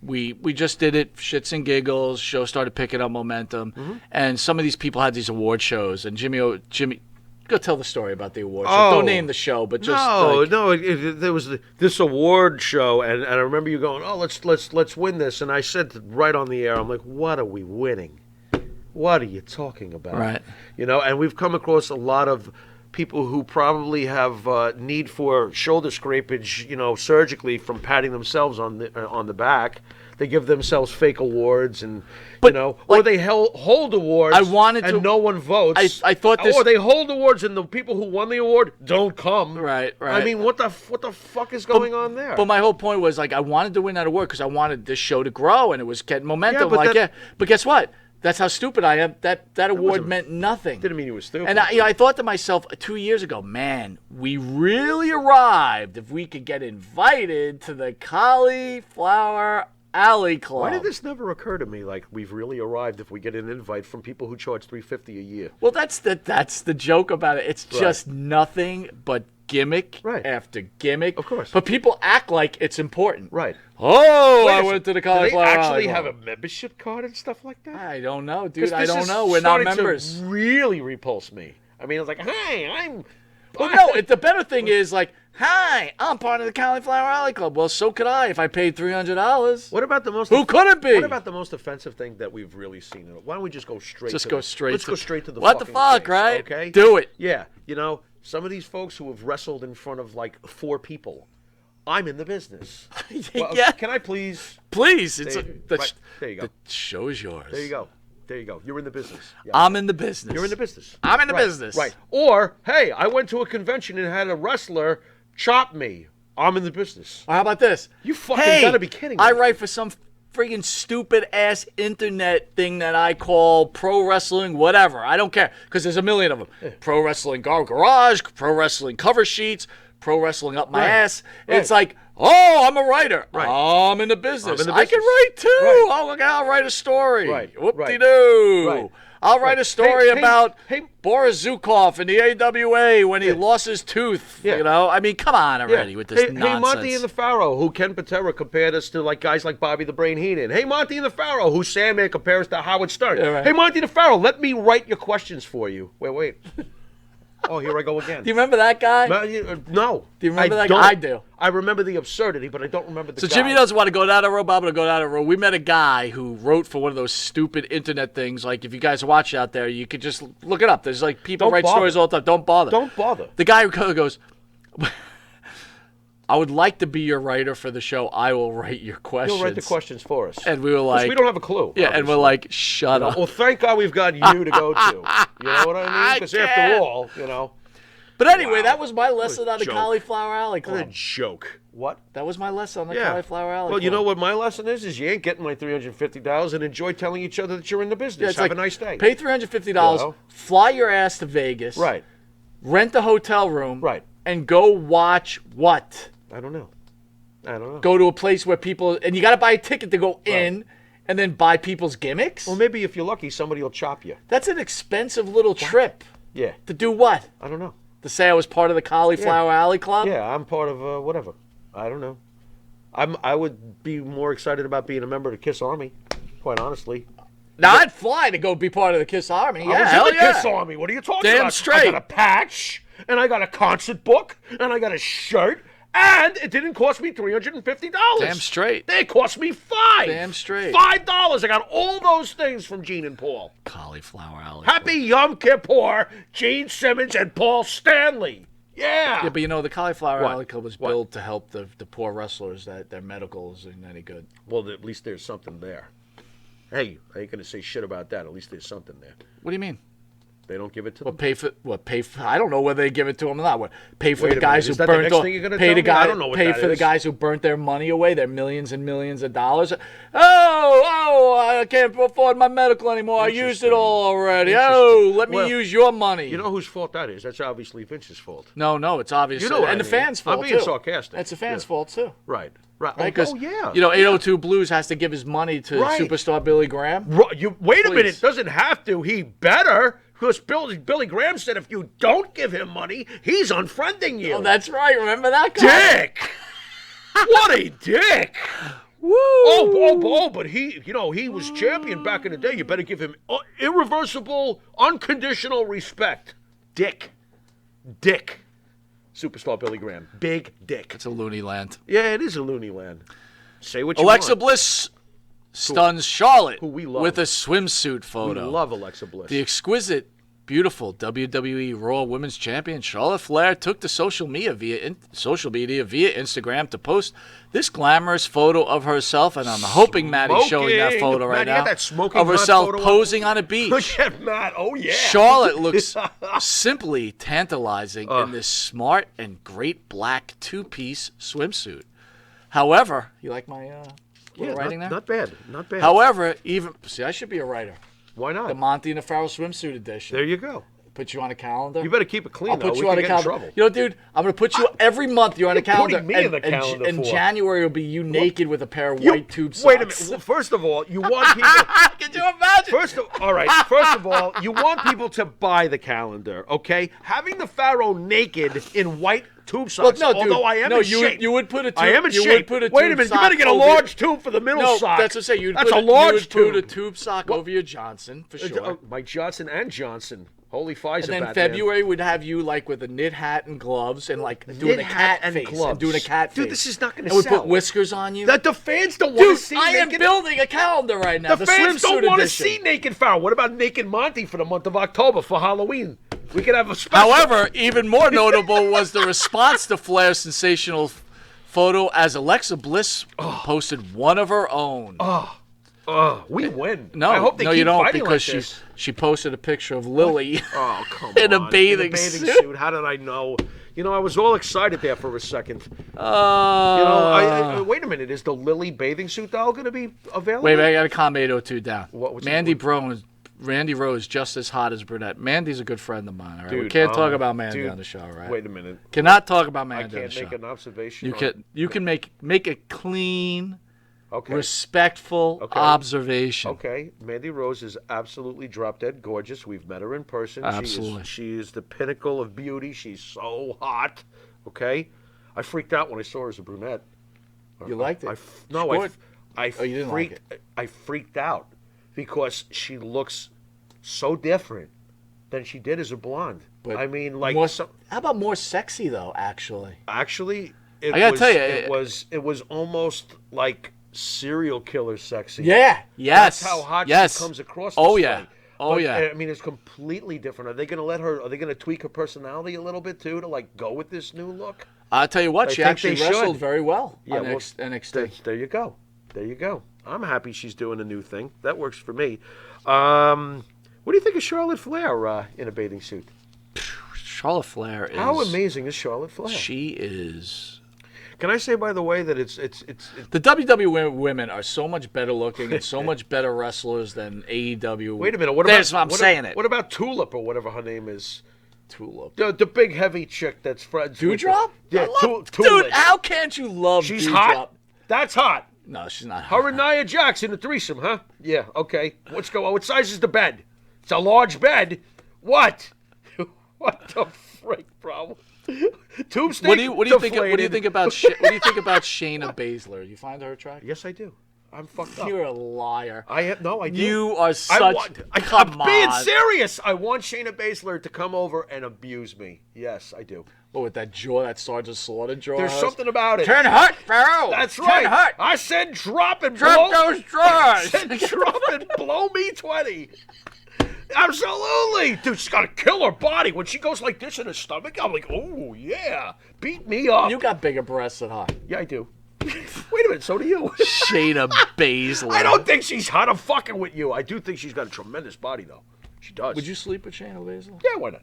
We just did it, shits and giggles. Show started picking up momentum, and some of these people had these award shows, and Jimmy, go tell the story about the award show. Oh. Don't name the show, but just there was this award show, and I remember you going, "Oh, let's win this," and I said right on the air, "I'm like, what are we winning? What are you talking about?" Right. And we've come across a lot of people who probably have need for shoulder scrapage, surgically from patting themselves on the back. They give themselves fake awards, and or like, they hold awards. I wanted and to- no one votes. I thought this- Or they hold awards, and the people who won the award don't come. Right. I mean, what the fuck is going on there? But my whole point was, like, I wanted to win that award because I wanted this show to grow, and it was getting momentum. but But guess what? That's how stupid I am. That award meant nothing. Didn't mean you were stupid. And I thought to myself 2 years ago, man, we really arrived if we could get invited to the Cauliflower Alley Club. Why did this never occur to me? Like, we've really arrived if we get an invite from people who charge $350 a year. Well, that's the joke about it. It's just nothing but gimmick after gimmick. Of course. But people act like it's important. Right. Oh, Wait a I second. went to the Do they Cauliflower Alley actually Club. have a membership card and stuff like that? I don't know, 'Cause dude. I this don't is know. We're not starting members. to really repulse me. I mean, it's like, hey, I'm... Well, no, the better thing is, like, hi, I'm part of the Cauliflower Alley Club. Well, so could I if I paid $300. What about the most... Who could it be? What about the most offensive thing that we've really seen? Why don't we just go straight Just to go the- straight Let's to- go straight to the What the fucking fuck, face, right? Okay? Do it. Yeah. Some of these folks who have wrestled in front of, like, 4 people. I'm in the business. Well, Yeah. Can I please... Please. There you go. The show is yours. There you go. There you go. You're in the business. Yeah. I'm in the business. You're in the business. I'm in the Right, business. Right. Or, hey, I went to a convention and had a wrestler chop me. I'm in the business. Or how about this? You fucking gotta be kidding me. I write for some friggin' stupid ass internet thing that I call pro wrestling whatever. I don't care because there's a million of them. Pro wrestling garage, pro wrestling cover sheets, pro wrestling up my ass. Right. It's like, oh, I'm a writer. Right. I'm in the business. I'm in the I can business. write too. Right. Oh, look, I'll write a story. Right. Whoop-de-doo. Right. I'll write a story Hey, about hey. Boris Zukov in the AWA when he lost his tooth. Yeah. You know, I mean, come on already with this Hey, nonsense. Monte and the Pharaoh, who Ken Patera compared us to like guys like Bobby the Brain Heenan. Hey, Monte and the Pharaoh, who Sandman compares to Howard Stern. Yeah, right. Hey, Monte the Pharaoh, let me write your questions for you. Wait. Oh, here I go again. Do you remember that guy? No. Do you remember that don't. guy? I do. I remember the absurdity, but I don't remember the So guy. Jimmy doesn't want to go down a road, but I'm going to go down a road. We met a guy who wrote for one of those stupid internet things. Like, if you guys watch out there, you could just look it up. There's, like, people Don't write bother. stories all the time. Don't bother. Don't bother. The guy who goes, I would like to be your writer for the show. I will write your questions. You'll write the questions for us. And we were 'Cause like... we don't have a clue. Yeah, and we're obviously. like, shut up. Well, thank God we've got you to go to. You know what I mean? Because I after can't. all, you know. But anyway, Wow. that was my lesson on the joke. Cauliflower Alley What a Club. joke. What? That was my lesson on the Yeah. Cauliflower Alley Well, you Club. know what my lesson is you ain't getting my $350 and enjoy telling each other that you're in the business. Yeah, it's Have like, a nice day. Pay $350, You know? fly your ass to Vegas, Right. rent a hotel room, Right. and go watch what? I don't know. Go to a place where people, and you got to buy a ticket to go in, and then buy people's gimmicks? Well, maybe if you're lucky, somebody will chop you. That's an expensive little trip. Yeah. To do what? I don't know. To say I was part of the Cauliflower Alley Club? Yeah, I'm part of whatever. I don't know. I would be more excited about being a member of the KISS Army, quite honestly. Now, I'd fly to go be part of the KISS Army. Yeah, I was hell in the yeah. KISS Army. What are you talking Damn about? straight. I got a patch, and I got a concert book, and I got a shirt, and it didn't cost me $350. Damn straight. It cost me $5. Damn straight. $5. I got all those things from Gene and Paul. Cauliflower Alley Happy Yom Kippur, Gene Simmons and Paul Stanley. Yeah. Yeah, but you know, the Cauliflower What? Alley Club was What? built to help the poor wrestlers that their medical isn't any good. Well, at least there's something there. Hey, I ain't gonna say shit about that. At least there's something there. What do you mean? They don't give it to What them. pay for? I don't know whether they give it to them or not. What pay for Wait the a guys minute, is who that the burnt next all, thing you're gonna pay tell the me? I guy don't know what pay that for the is. guys who burnt their money away, their millions and millions of dollars. Oh, I can't afford my medical anymore. I used it all already. Oh, let me Well, use your money. You know whose fault that is? That's obviously Vince's fault. No, it's obvious. You know what and I the mean. fans' I'm fault being too. sarcastic. It's the fans' Yeah. fault too. Right. Right? Because yeah. 802 Blues has to give his money to Right. superstar Billy Graham. You wait a Please. minute. Doesn't have to. He better. Because Billy Graham said if you don't give him money, he's unfriending you. Oh, that's right. Remember that guy? dick. What a dick. Woo! But he was champion back in the day. You better give him irreversible, unconditional respect. Dick. Superstar Billy Graham. Big dick. It's a loony land. Yeah, it is a loony land. Say what you Alexa want. Bliss stuns Charlotte Who we love. with a swimsuit We photo. love Alexa Bliss. The exquisite, beautiful WWE Raw Women's Champion Charlotte Flair took to social media via Instagram to post this glamorous photo of herself, and I'm hoping Maddie's showing that Smoking. photo right Maddie, you now, got that smoking of hot herself photo up? posing on a beach. Look at Matt. Oh, yeah. Charlotte looks simply tantalizing in this smart and great black two-piece swimsuit. However, you like my little writing there? Not bad. However, I should be a writer. Why not? The Monte and the Pharaoh swimsuit edition. There you go. Put you on a calendar. You better keep it clean, I'll though. put We you on could a get in calendar. trouble. You know, dude, I'm going to put you every month. You're on a calendar. putting me in the calendar and for? January will be you naked with a pair of white tube socks. Wait a minute. Well, first of all, you want people. Can you imagine? First of all, you want people to buy the calendar, okay? Having the Pharaoh naked in white tube socks. no, dude. Although I am No, in you shape. would- you would put a I tube- am in you shape. would put a Wait a tube minute. You better sock get a over large tube for the middle no, sock. that's what I'm saying. That's a large You would put a tube. tube sock over your Johnson, for sure. Mike Johnson and Johnson. Holy Pfizer, And then Batman. February would have you like with a knit hat and gloves and like doing a cat and face gloves. and doing a cat face. Dude, this is not going And to would sell. put whiskers on you. That the fans don't want Dude, to see I am naked. building a calendar right now. The fans swimsuit don't want to edition. see naked Pharaoh. What about naked Monty for the month of October for Halloween? We could have a special. However, even more notable was the response to Flair's sensational photo as Alexa Bliss posted one of her own. We win. No, I hope they no, keep you don't, fighting because like this. she posted a picture of Lily Oh, come in on. a bathing suit. How did I know? You know, I was all excited there for a second. You know, wait a minute. Is the Lily bathing suit doll going to be available? Wait, I got to calm 802 down. What's Randy Rose is just as hot as brunette. Mandy's a good friend of mine. All right, we Dude, can't talk about Mandy on the show, right? Wait a minute. Cannot talk about I Mandy on the can't show. make an observation. You can make a clean, Okay. respectful observation. Okay, Mandy Rose is absolutely drop dead gorgeous. We've met her in person. Absolutely. She is the pinnacle of beauty. She's so hot. Okay, I freaked out when I saw her as a brunette. You liked it? I you didn't like it. I freaked out because she looks so different than she did as a blonde. But I mean, like, how about more sexy though? Actually, I gotta tell you, it was almost like serial killer sexy. yeah, yes, That's how hot yes. she comes across. Oh this yeah, way. oh But, yeah. I mean, it's completely different. Are they going to Are they going to tweak her personality a little bit too to like go with this new look? I'll tell you what, I she think actually they wrestled should. very well Yeah, on well, NXT. There you go. There you go. I'm happy she's doing a new thing. That works for me. What do you think of Charlotte Flair in a bathing suit? Charlotte Flair is. How amazing is Charlotte Flair? She is. Can I say, by the way, that it's The WWE women are so much better looking and so much better wrestlers than AEW. Wait a minute. I'm saying it. What about Tulip or whatever her name is? Tulip. The big heavy chick that's friends. with Dewdrop? the- Yeah, I love, Tulip. dude, how can't you love She's Dewdrop? hot. That's hot. No, she's not Her hot. and Nia Jax in a threesome, huh? Yeah, okay. Let's go. What size is the bed? It's a large bed. What? What the freak, bro? Tube steak. What do you think? What do you deflated. think about? What do you think about Shayna Baszler? You find her attractive? Yes, I do. I'm fucked up. You're a liar. I do. You are such. I'm being on. serious. I want Shayna Baszler to come over and abuse me. Yes, I do. What, with that jaw, that Sergeant Slaughter jaw? There's something about it. Turn hot, Pharaoh. That's Turn right. hot. I said drop and Drop blow. those drawers. I said drop and blow me 20. Absolutely. Dude, she's got to kill her body. When she goes like this in her stomach, I'm like, oh, yeah. Beat me up. You got bigger breasts than her. Yeah, I do. Wait a minute, so do you. Shayna Baszler. I don't think she's hot. I'm fucking with you. I do think she's got a tremendous body, though. She does. Would you sleep with Shayna Baszler? Yeah, why not?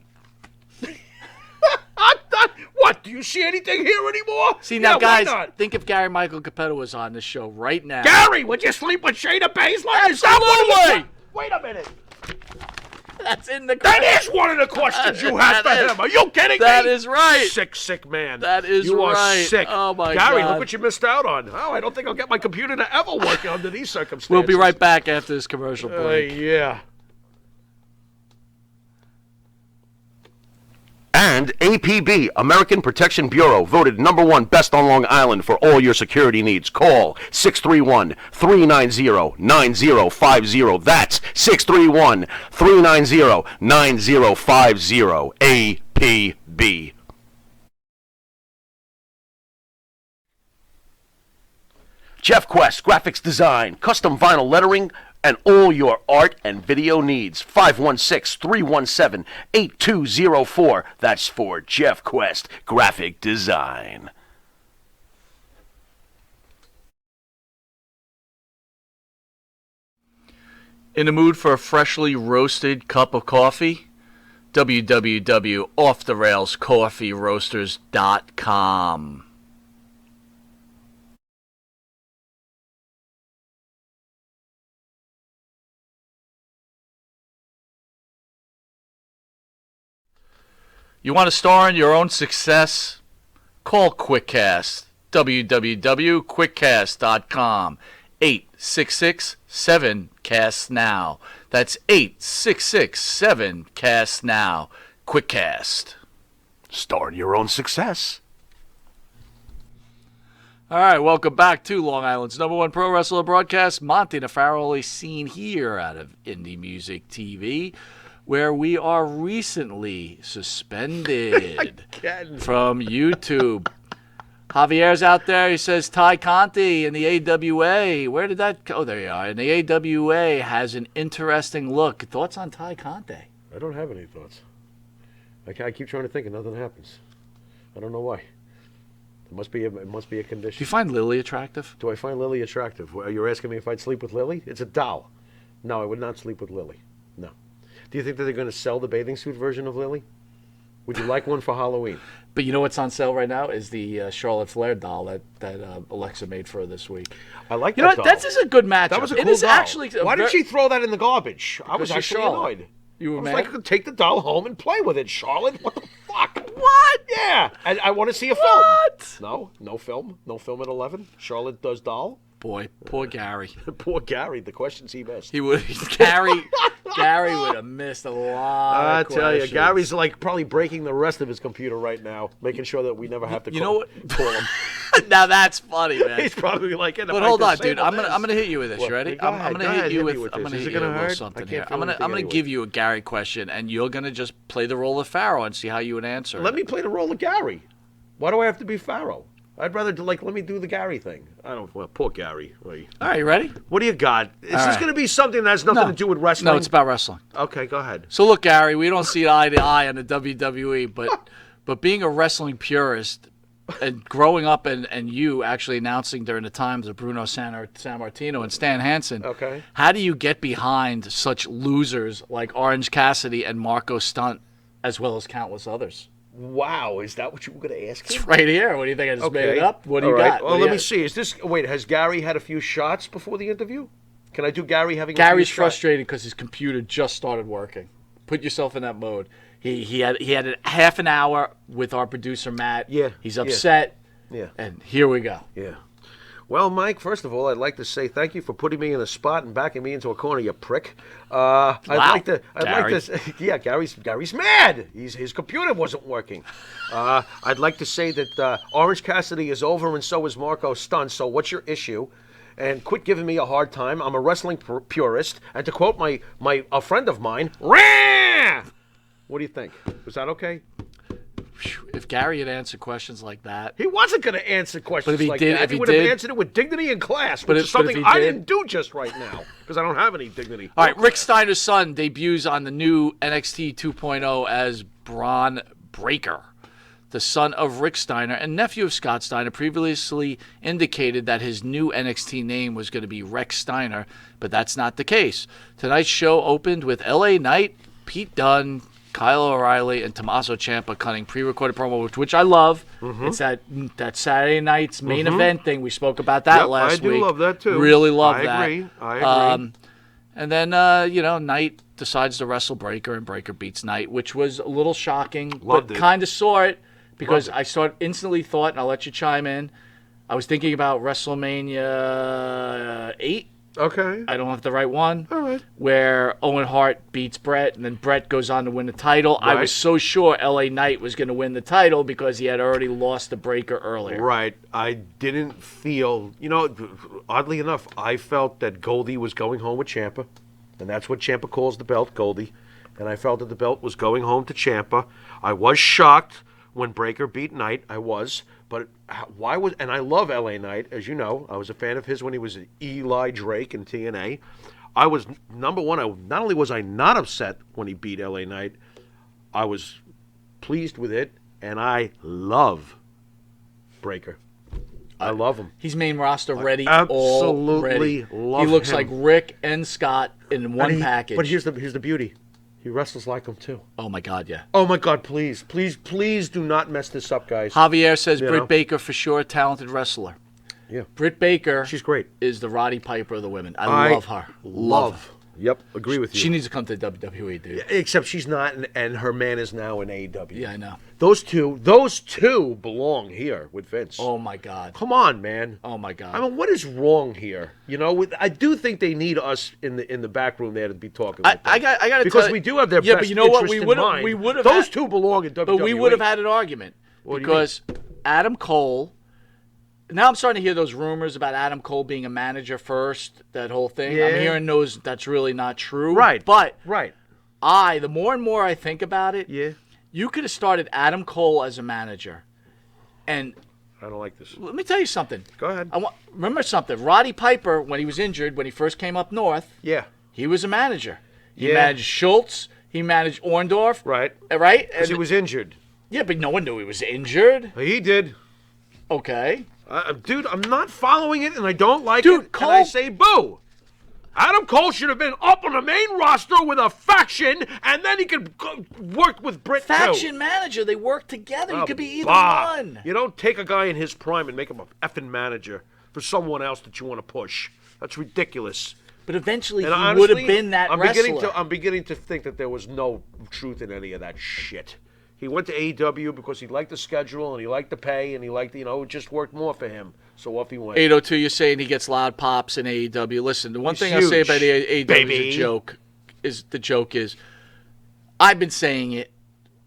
What? Do you see anything here anymore? See, now, yeah, guys, why not? think if Gary Michael Capetta was on this show right now. Gary, would you sleep with Shayna Baszler? Absolutely. Wait a minute. That's in the. That is one of the questions you had for That is- him. Are you kidding me? That is right. Sick man. That is you are right. sick. Oh, my Gary, God. look what you missed out on. Oh, I don't think I'll get my computer to ever work under these circumstances. We'll be right back after this commercial break. Yeah. And APB, American Protection Bureau, voted #1 best on Long Island for all your security needs. Call 631-390-9050. That's 631-390-9050. APB. Jeff Quest, graphics design, custom vinyl lettering, and all your art and video needs. 516-317-8204. That's for Jeff Quest, graphic design. In the mood for a freshly roasted cup of coffee? www.offtherailscoffeeroasters.com. You want to star in your own success? Call QuickCast. www.quickcast.com. 866-7-CAST-NOW. That's 866-7-CAST-NOW. QuickCast. Star in your own success. All right, welcome back to Long Island's #1 pro wrestler broadcast, Monte The Pharaoh, only seen here out of Indie Music TV, where we are recently suspended from YouTube. Javier's out there. He says Ty Conti in the AWA. Where did that go? Oh, there you are. And the AWA has an interesting look. Thoughts on Ty Conti? I don't have any thoughts. I keep trying to think and nothing happens. I don't know why. It must be a Do condition. you find Lily attractive? Do I find Lily attractive? Well, you're asking me if I'd sleep with Lily? It's a doll. No, I would not sleep with Lily. No. Do you think that they're going to sell the bathing suit version of Lily? Would you like one for Halloween? But you know what's on sale right now is the Charlotte Flair doll that Alexa made for her this week. I like You that know what? doll. That's a good matchup. That was a It cool is doll. actually. Why did she throw that in the garbage? I was Because actually you're Charlotte. annoyed. You were I was mad? like, take the doll home and play with it, Charlotte. What the fuck? What? Yeah. I want to see a What? film. No film. No film at 11. Charlotte does doll. Boy, poor Gary. Poor Gary, the questions he missed. He would. Gary would have missed a lot. I of tell you, questions. Gary's like probably breaking the rest of his computer right now, making sure that we never have to You know what? call him. Now that's funny, man. He's probably like, But hold on, dude. I'm gonna hit you with this. What? You ready? Go ahead, I'm go gonna ahead, hit you hit with. me with I'm this. gonna Is hit it you gonna with a little hurt? something I can't here. feel I'm anything gonna anyway. give you a Gary question, and you're gonna just play the role of Pharaoh and see how you would answer. Let it. me play the role of Gary. Why do I have to be Pharaoh? I'd rather let me do the Gary thing. I don't. Well, poor Gary. Wait. All right, you ready? What do you got? Is this right. going to be something that has nothing to do with wrestling? No, it's about wrestling. Okay, go ahead. So look, Gary, we don't see eye to eye on the WWE, but being a wrestling purist and growing up and you actually announcing during the times of Bruno Sammartino and Stan Hansen, Okay. how do you get behind such losers like Orange Cassidy and Marco Stunt, as well as countless others? Wow, is that what you were going to ask me? It's right here. What do you think? I just made it up? What do you All right. got? Well, What do let you me got? see. Is this? Wait, has Gary had a few shots before the interview? Can I do Gary having? Gary's a few shots? frustrated because his computer just started working. Put yourself in that mode. He had a half an hour with our producer Matt. Yeah, He's yeah. upset. Yeah. And here we go. Yeah. Well, Mike, first of all, I'd like to say thank you for putting me in a spot and backing me into a corner, you prick. I'd like Gary. to. Yeah, Gary's mad. His computer wasn't working. I'd like to say that Orange Cassidy is over, and so is Marco Stunt. So what's your issue? And quit giving me a hard time. I'm a wrestling purist, and to quote a friend of mine, Rah! What do you think? Was that okay? If Gary had answered questions like that, He wasn't going to answer questions if he like did- that. if He he would have did- answered it with dignity and class, But which if- is but if something he I did- didn't do just right now because I don't have any dignity. all right. Rick Steiner's son debuts on the new NXT 2.0 as Braun Breaker. The son of Rick Steiner and nephew of Scott Steiner previously indicated that his new NXT name was going to be Rex Steiner, but that's not the case. Tonight's show opened with LA Knight, Pete Dunne, Kyle O'Reilly, and Tommaso Ciampa cutting pre-recorded promo, which I love. Mm-hmm. It's that Saturday night's main event thing. We spoke about that Yep, last week. I do love that too. Really love that. I agree. I agree. And then, Knight decides to wrestle Breaker, and Breaker beats Knight, which was a little shocking, Loved but it. kind of saw it because Loved it. I instantly thought, and I'll let you chime in, I was thinking about WrestleMania 8. Okay. I don't have the right one. All right. Where Owen Hart beats Brett, and then Brett goes on to win the title. I Right. was so sure LA Knight was going to win the title because he had already lost the Breaker earlier. Right. I didn't feel, oddly enough, I felt that Goldie was going home with Ciampa, and that's what Ciampa calls the belt, Goldie. And I felt that the belt was going home to Ciampa. I was shocked when Breaker beat Knight. I was. But why was, and I love LA Knight, as you know. I was a fan of his when he was Eli Drake in TNA. I was, number one, not only was I not upset when he beat LA Knight, I was pleased with it, and I love Breaker. I love him. He's main roster ready absolutely already. love He looks him. like Rick and Scott in one package. But here's the beauty. He wrestles like him too. Oh my God, yeah. Oh my God! Please do not mess this up, guys. Javier says You Britt know? Baker for sure, talented wrestler. Yeah, Britt Baker she's great. is the Roddy Piper of the women. I love her. Love her. Yep, agree with you. She needs to come to WWE, dude. Except she's not, and her man is now in AEW. Yeah, I know. Those two belong here with Vince. Oh my God. Come on, man. Oh my God. I mean, what is wrong here? I do think they need us in the back room there to be talking. With them. I got to because tell we do have their yeah, best but you know what? interest We in would have mind. we would have Those two belong in WWE. But we would have had an argument What do you because Adam Cole. Now I'm starting to hear those rumors about Adam Cole being a manager first. That whole thing. Yeah. I'm hearing those. That's really not true. Right. But Right. the more and more I think about it, Yeah. you could have started Adam Cole as a manager, and I don't like this. let me tell you something. Go ahead. Remember something. Roddy Piper, when he was injured, when he first came up north, Yeah. he was a manager. He Yeah. managed Schultz. He managed Orndorff. Right. Right? Because he was injured. Yeah, but no one knew he was injured. He did. Okay. Dude, I'm not following it, and I don't like Dude, it, Cole- and I say boo. Adam Cole should have been up on the main roster with a faction, and then he could work with Britt Faction too. manager. They work together. You could be either Bah. one. You don't take a guy in his prime and make him a effing manager for someone else that you want to push. That's ridiculous. But eventually, And he honestly, would have been that wrestler. I'm beginning to think that there was no truth in any of that shit. He went to AEW because he liked the schedule and he liked the pay and he liked, it just worked more for him. So off he went. 802, you're saying he gets loud pops in AEW. Listen, the one He's thing I say huge, about AEW baby. is the joke is, I've been saying it.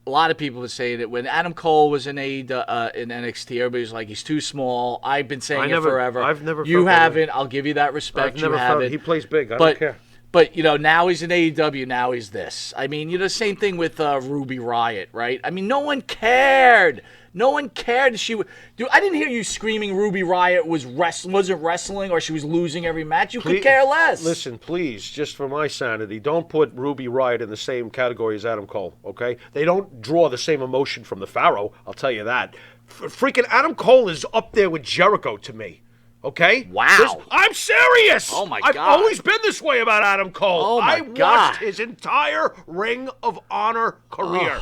A lot of people have been saying it. When Adam Cole was in in NXT, everybody was like, he's too small. I've been saying it forever. I've never You felt that way. haven't. I'll give you that respect. I've never you felt haven't. he plays big. I but, don't care. But, now he's in AEW. Now he's this. I mean, same thing with Ruby Riott, right? I mean, no one cared. No one cared. Dude, I didn't hear you screaming Ruby Riott wasn't wrestling or she was losing every match. You could care less. Listen, please, just for my sanity, don't put Ruby Riott in the same category as Adam Cole, okay? They don't draw the same emotion from the Pharaoh, I'll tell you that. Freaking Adam Cole is up there with Jericho to me. Okay? Wow. I'm serious. Oh, my I've God. always been this way about Adam Cole. Oh, my I God. watched his entire Ring of Honor career.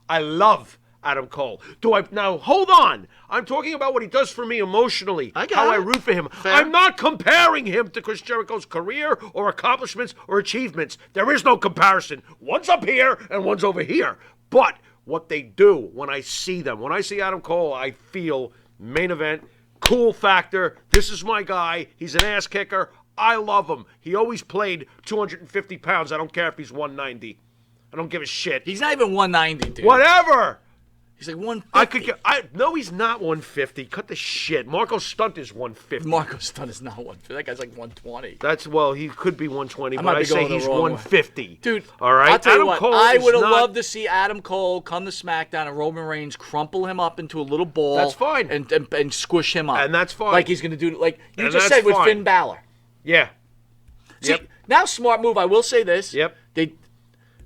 I love Adam Cole. Now, hold on. I'm talking about what he does for me emotionally, how I root for him. Fair. I'm not comparing him to Chris Jericho's career or accomplishments or achievements. There is no comparison. One's up here and one's over here. But what they do when I see them, when I see Adam Cole, I feel main event, cool factor. This is my guy. He's an ass kicker. I love him. He always played 250 pounds. I don't care if he's 190. I don't give a shit. He's not even 190, dude. Whatever. He's like 150. No, he's not 150. Cut the shit. Marco Stunt is 150. Marco Stunt is not 150. That guy's like 120. He could be 120, I but might I be say going the he's wrong way. 150. Dude, all right. I'll tell you Adam what. Cole I is would have not- loved to see Adam Cole come to SmackDown and Roman Reigns crumple him up into a little ball. That's fine. And squish him up. And that's fine. Like he's going to do, like you And just that's said with fine. Finn Balor. Yeah. See, Yep. now smart move. I will say this. Yep. They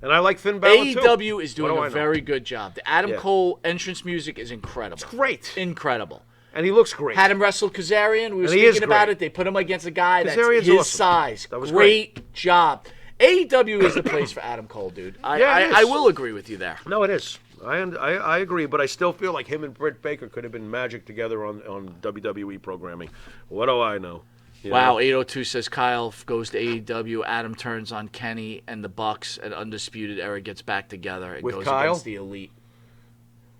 And I like Finn Balor too. AEW is doing What do I a know? very good job. The Adam Yeah. Cole entrance music is incredible. It's great. Incredible. And he looks great. Had him wrestle Kazarian. We were And he is speaking about great. it. They put him against a guy that's Kazarian's his awesome. size. That was great job. AEW is the place for Adam Cole, dude. Yeah, it is. I will agree with you there. No, it is. I agree, but I still feel like him and Britt Baker could have been magic together on WWE programming. What do I know? You Wow, know? 802 says Kyle goes to AEW. Adam turns on Kenny and the Bucks, and Undisputed Era gets back together and With goes Kyle? against the Elite.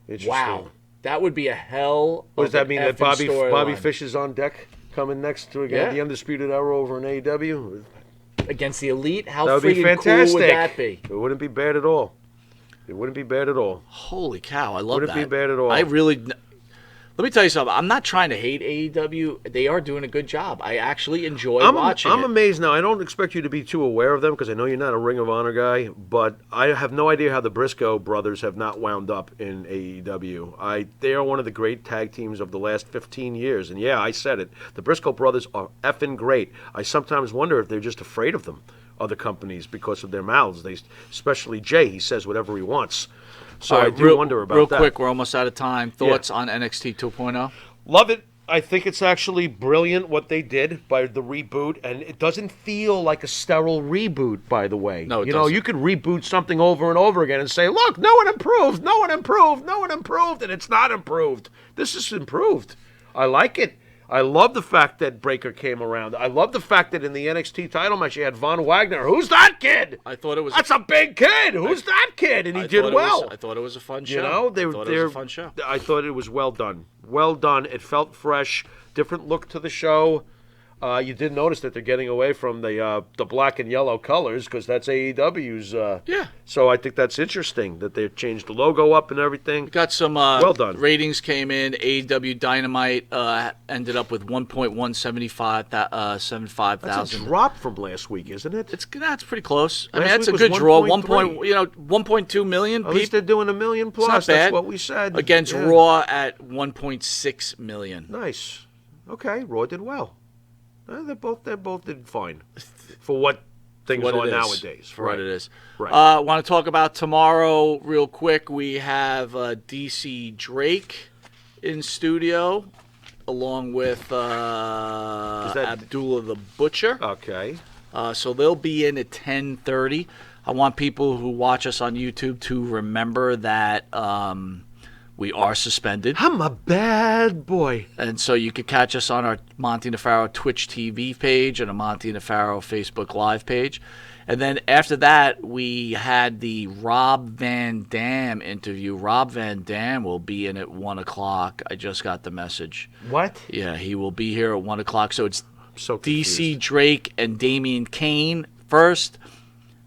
Interesting. Wow, that would be a hell. What does of that an mean? That effing Bobby storyline. Fish is on deck, coming next to Yeah. the Undisputed Era over in AEW? Against the Elite? How That would be freaking fantastic. cool would that be? It wouldn't be bad at all. It wouldn't be bad at all. Holy cow, I love Wouldn't that. be bad at all. I really. Let me tell you something. I'm not trying to hate AEW. They are doing a good job. I actually enjoy watching I'm it. amazed now. I don't expect you to be too aware of them because I know you're not a Ring of Honor guy, but I have no idea how the Briscoe brothers have not wound up in AEW. They are one of the great tag teams of the last 15 years. And yeah, I said it. The Briscoe brothers are effing great. I sometimes wonder if they're just afraid of them, other companies, because of their mouths. Especially Jay, he says whatever he wants. So All I right, do wonder about that. Real quick, we're almost out of time. Thoughts on NXT 2.0? Love it. I think it's actually brilliant what they did by the reboot, and it doesn't feel like a sterile reboot, by the way. No, it you know, doesn't. you could reboot something over and over again and say, look, no one improved, no one improved, no one improved, and it's not improved. This is improved. I like it. I love the fact that Breaker came around. I love the fact that in the NXT title match you had Von Wagner. Who's that kid? I thought it was. That's a big kid. Who's that kid? And he did well. I thought it was a fun show. You know, I thought it was a fun show. I thought it was well done. Well done. It felt fresh. Different look to the show. You did notice that they're getting away from the black and yellow colors because that's AEW's. Yeah. So I think that's interesting that they've changed the logo up and everything. Got some Well done. ratings came in. AEW Dynamite ended up with 1.175 75 That's a thousand. drop from last week, isn't it? It's pretty close. I mean, Last that's a week was good draw. 1.3. 1.2 million At least people. they're doing $1 million plus. not That's bad. what we said. Against Yeah. Raw at 1.6 million. Nice. Okay, Raw did well. They both did fine for what things What are it is. nowadays. For what it is. Right. Want to talk about tomorrow real quick. We have DC Drake in studio. along with that- Abdullah the Butcher. Okay. So they'll be in at 10:30. I want people who watch us on YouTube to remember that we are suspended. I'm a bad boy. And so you could catch us on our Monte The Pharaoh Twitch TV page and a Monte The Pharaoh Facebook Live page. And then after that, we had the Rob Van Dam interview. Rob Van Dam will be in at 1 o'clock. I just got the message. What? Yeah, he will be here at 1 o'clock. So it's So DC Drake and Damian Kane first.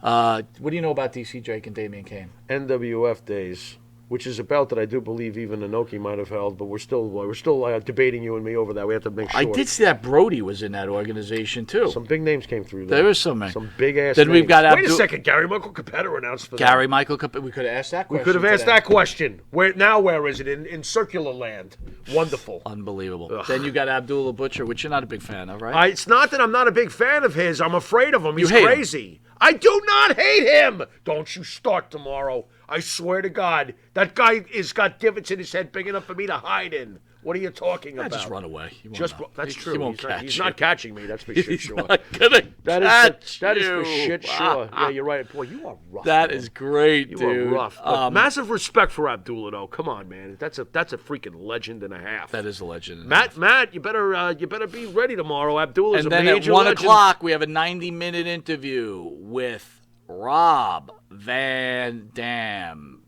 What do you know about DC Drake and Damian Kane? NWF days, which is a belt that I do believe even Inoki might have held, but we're still debating you and me over that. We have to make sure. I did see that Brody was in that organization too. Some big names came through There was so many. Some big ass. Then we've names. got Wait a second, Gary Michael Capetta announced for Gary them. Michael. We could have asked that question. We could have asked today. that question. Where is it? In circular land. Wonderful. Unbelievable. Ugh. Then you got Abdullah Butcher, which you're not a big fan of, right? It's not that I'm not a big fan of his. I'm afraid of him. He's hate him. crazy. I do not hate him. Don't you start tomorrow. I swear to God, that guy has got divots in his head big enough for me to hide in. What are you talking about? Just run away. He won't Just know. that's He- true. He won't He's catch not you. catching me. That's for shit He's sure. not gonna That is catch for you. shit sure. Yeah, you're right. Boy, you are rough. That man. is great, You dude. are rough. But massive respect for Abdullah, though. Come on, man. That's a freaking legend and a half. That is a legend. Matt, you better be ready tomorrow. Abdullah's And a then at major 1 legend. o'clock, we have a 90-minute interview with Rob Van Dam.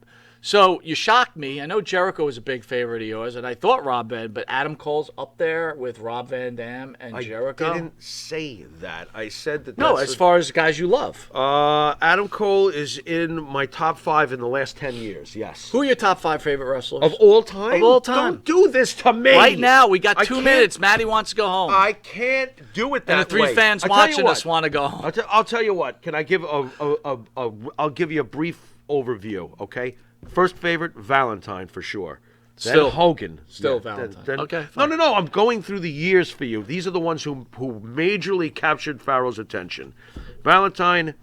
So you shocked me. I know Jericho was a big favorite of yours, and I thought Rob Van, but Adam Cole's up there with Rob Van Dam and Jericho. I didn't say that. I said that. No, that's as far as guys you love. Adam Cole is in my top 5 in the last 10 years. Yes. Who are your top 5 favorite wrestlers? Of all time? Of all time. Don't do this to me. Right now, we got I 2 can't- minutes. Maddie wants to go home. I can't do it that way. and the 3 fans I'll tell you watching what. us want to go home. I'll tell you what. Can I give I'll give you a brief overview, okay? First favorite, Valentine for sure. Still- then Hogan. still Valentine. Okay, No, fine. no. I'm going through the years for you. These are the ones who majorly captured Pharaoh's attention. Valentine,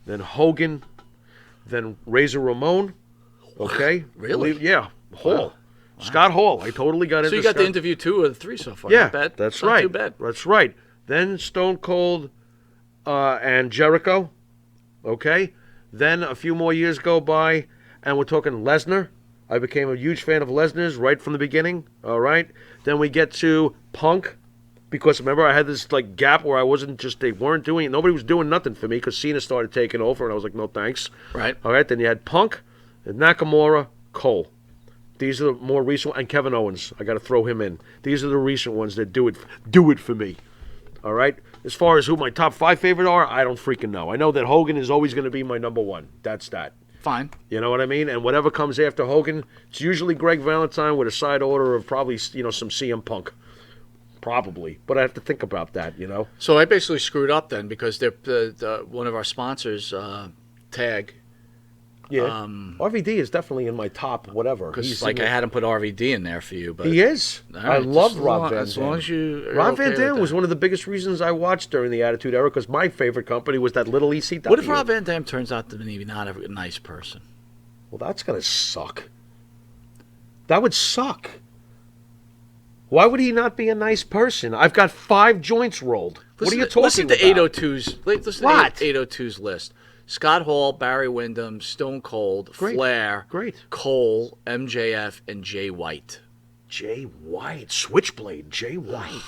then Hogan, then Razor Ramon. Okay. Really? Yeah. Hall. Scott Hall. I totally got into So you got Scott. to interview 2 of the 3 so far. Yeah, Not bad. that's Not right. too bad. That's right. Then Stone Cold and Jericho. Okay. Then a few more years go by, and we're talking Lesnar. I became a huge fan of Lesnar's right from the beginning. All right. Then we get to Punk, because remember I had this like gap where I wasn't just they weren't doing it. Nobody was doing nothing for me because Cena started taking over, and I was like, no thanks. Right. All right. Then you had Punk, and Nakamura, Cole. These are the more recent, and Kevin Owens. I got to throw him in. These are the recent ones that do it for me. All right. As far as who my top 5 favorite are, I don't freaking know. I know that Hogan is always going to be my number 1. That's that. Fine. You know what I mean? And whatever comes after Hogan, it's usually Greg Valentine with a side order of probably some CM Punk. Probably, but I have to think about that. So I basically screwed up then because they're one of our sponsors, Tag. Yeah. RVD is definitely in my top whatever. Because like I had him put RVD in there for you, but He is. All I right, love just Rob Van Dam. as long as you are Rob okay Van with Dam that. was one of the biggest reasons I watched during the Attitude Era because my favorite company was that little ECW. What if Rob Van Dam turns out to be not a nice person? Well, that's going to suck. That would suck. Why would he not be a nice person? I've got 5 joints rolled. What are you talking listen to about? 802's. Listen What? to 802's list. Scott Hall, Barry Windham, Stone Cold, Great. Flair, Great. Cole, MJF, and Jay White. Jay White. Switchblade. Jay White.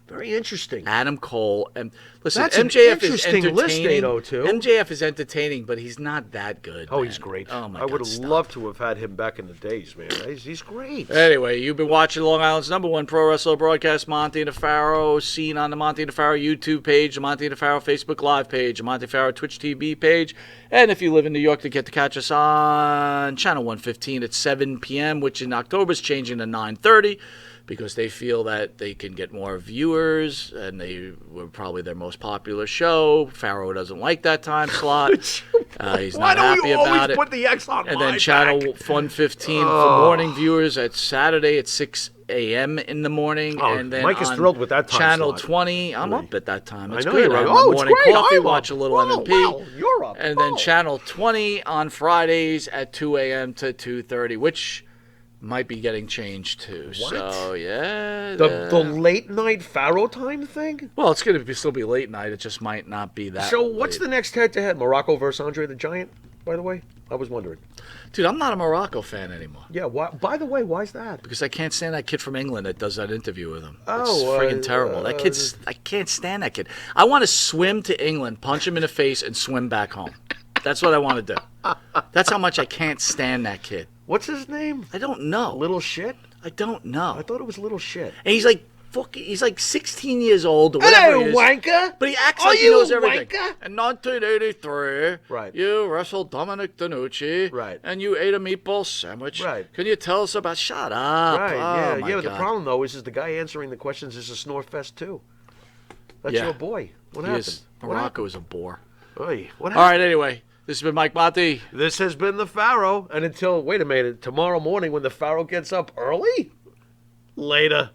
Very interesting. Adam Cole, and listen, That's an MJF is interesting entertaining. list, 802. MJF is entertaining, but he's not that good. Oh, man. he's great. Oh my I God, would have stop. loved to have had him back in the days, man. He's great. Anyway, you've been watching Long Island's #1 pro wrestler broadcast, Monte The Pharaoh, seen on the Monte The Pharaoh YouTube page, the Monte The Pharaoh Facebook Live page, the Monte The Pharaoh Twitch TV page, and if you live in New York, to get to catch us on Channel 115 at 7 p.m., which in October is changing to 9:30. Because they feel that they can get more viewers, and they were probably their most popular show. Pharaoh doesn't like that time slot. He's Why not don't happy you about always it. put the X on And my then Channel back? 115 for morning viewers at Saturday at 6 a.m. in the morning. Oh, and then Mike is on thrilled with that time Channel slot. 20, I'm up at that time. It's I know good. you're I up. have my Oh, it's morning great. coffee, I'm watch up. a little Wow, MMP. wow, you're up. And then Oh. Channel 20 on Fridays at 2 a.m. to 2:30, which might be getting changed too. What? So yeah. The late night Pharaoh time thing? Well, it's going to still be late night. It just might not be that. So what's late. the next head-to-head? Morocco versus Andre the Giant, by the way? I was wondering. Dude, I'm not a Morocco fan anymore. Yeah, by the way, why's that? Because I can't stand that kid from England that does that interview with him. Oh, it's friggin' terrible. That kid's. I can't stand that kid. I want to swim to England, punch him in the face, and swim back home. That's what I want to do. That's how much I can't stand that kid. What's his name? I don't know. Little shit? I don't know. I thought it was Little Shit. And he's like, he's like 16 years old or whatever he is. wanker! But he acts Are like he you knows a everything. wanker? In 1983, Right. you wrestled Dominic DeNucci, Right. and you ate a meatball sandwich. Right. Can you tell us about? Shut up! Right, Oh, yeah, my yeah. The God. problem though is the guy answering the questions is a snorefest too. That's Yeah. your boy. What He happened? is. What Morocco happened? is a bore. Oy, what All happened? right. Anyway, this has been Mike Monty. This has been the Pharaoh, and until wait a minute, tomorrow morning when the Pharaoh gets up early. Later.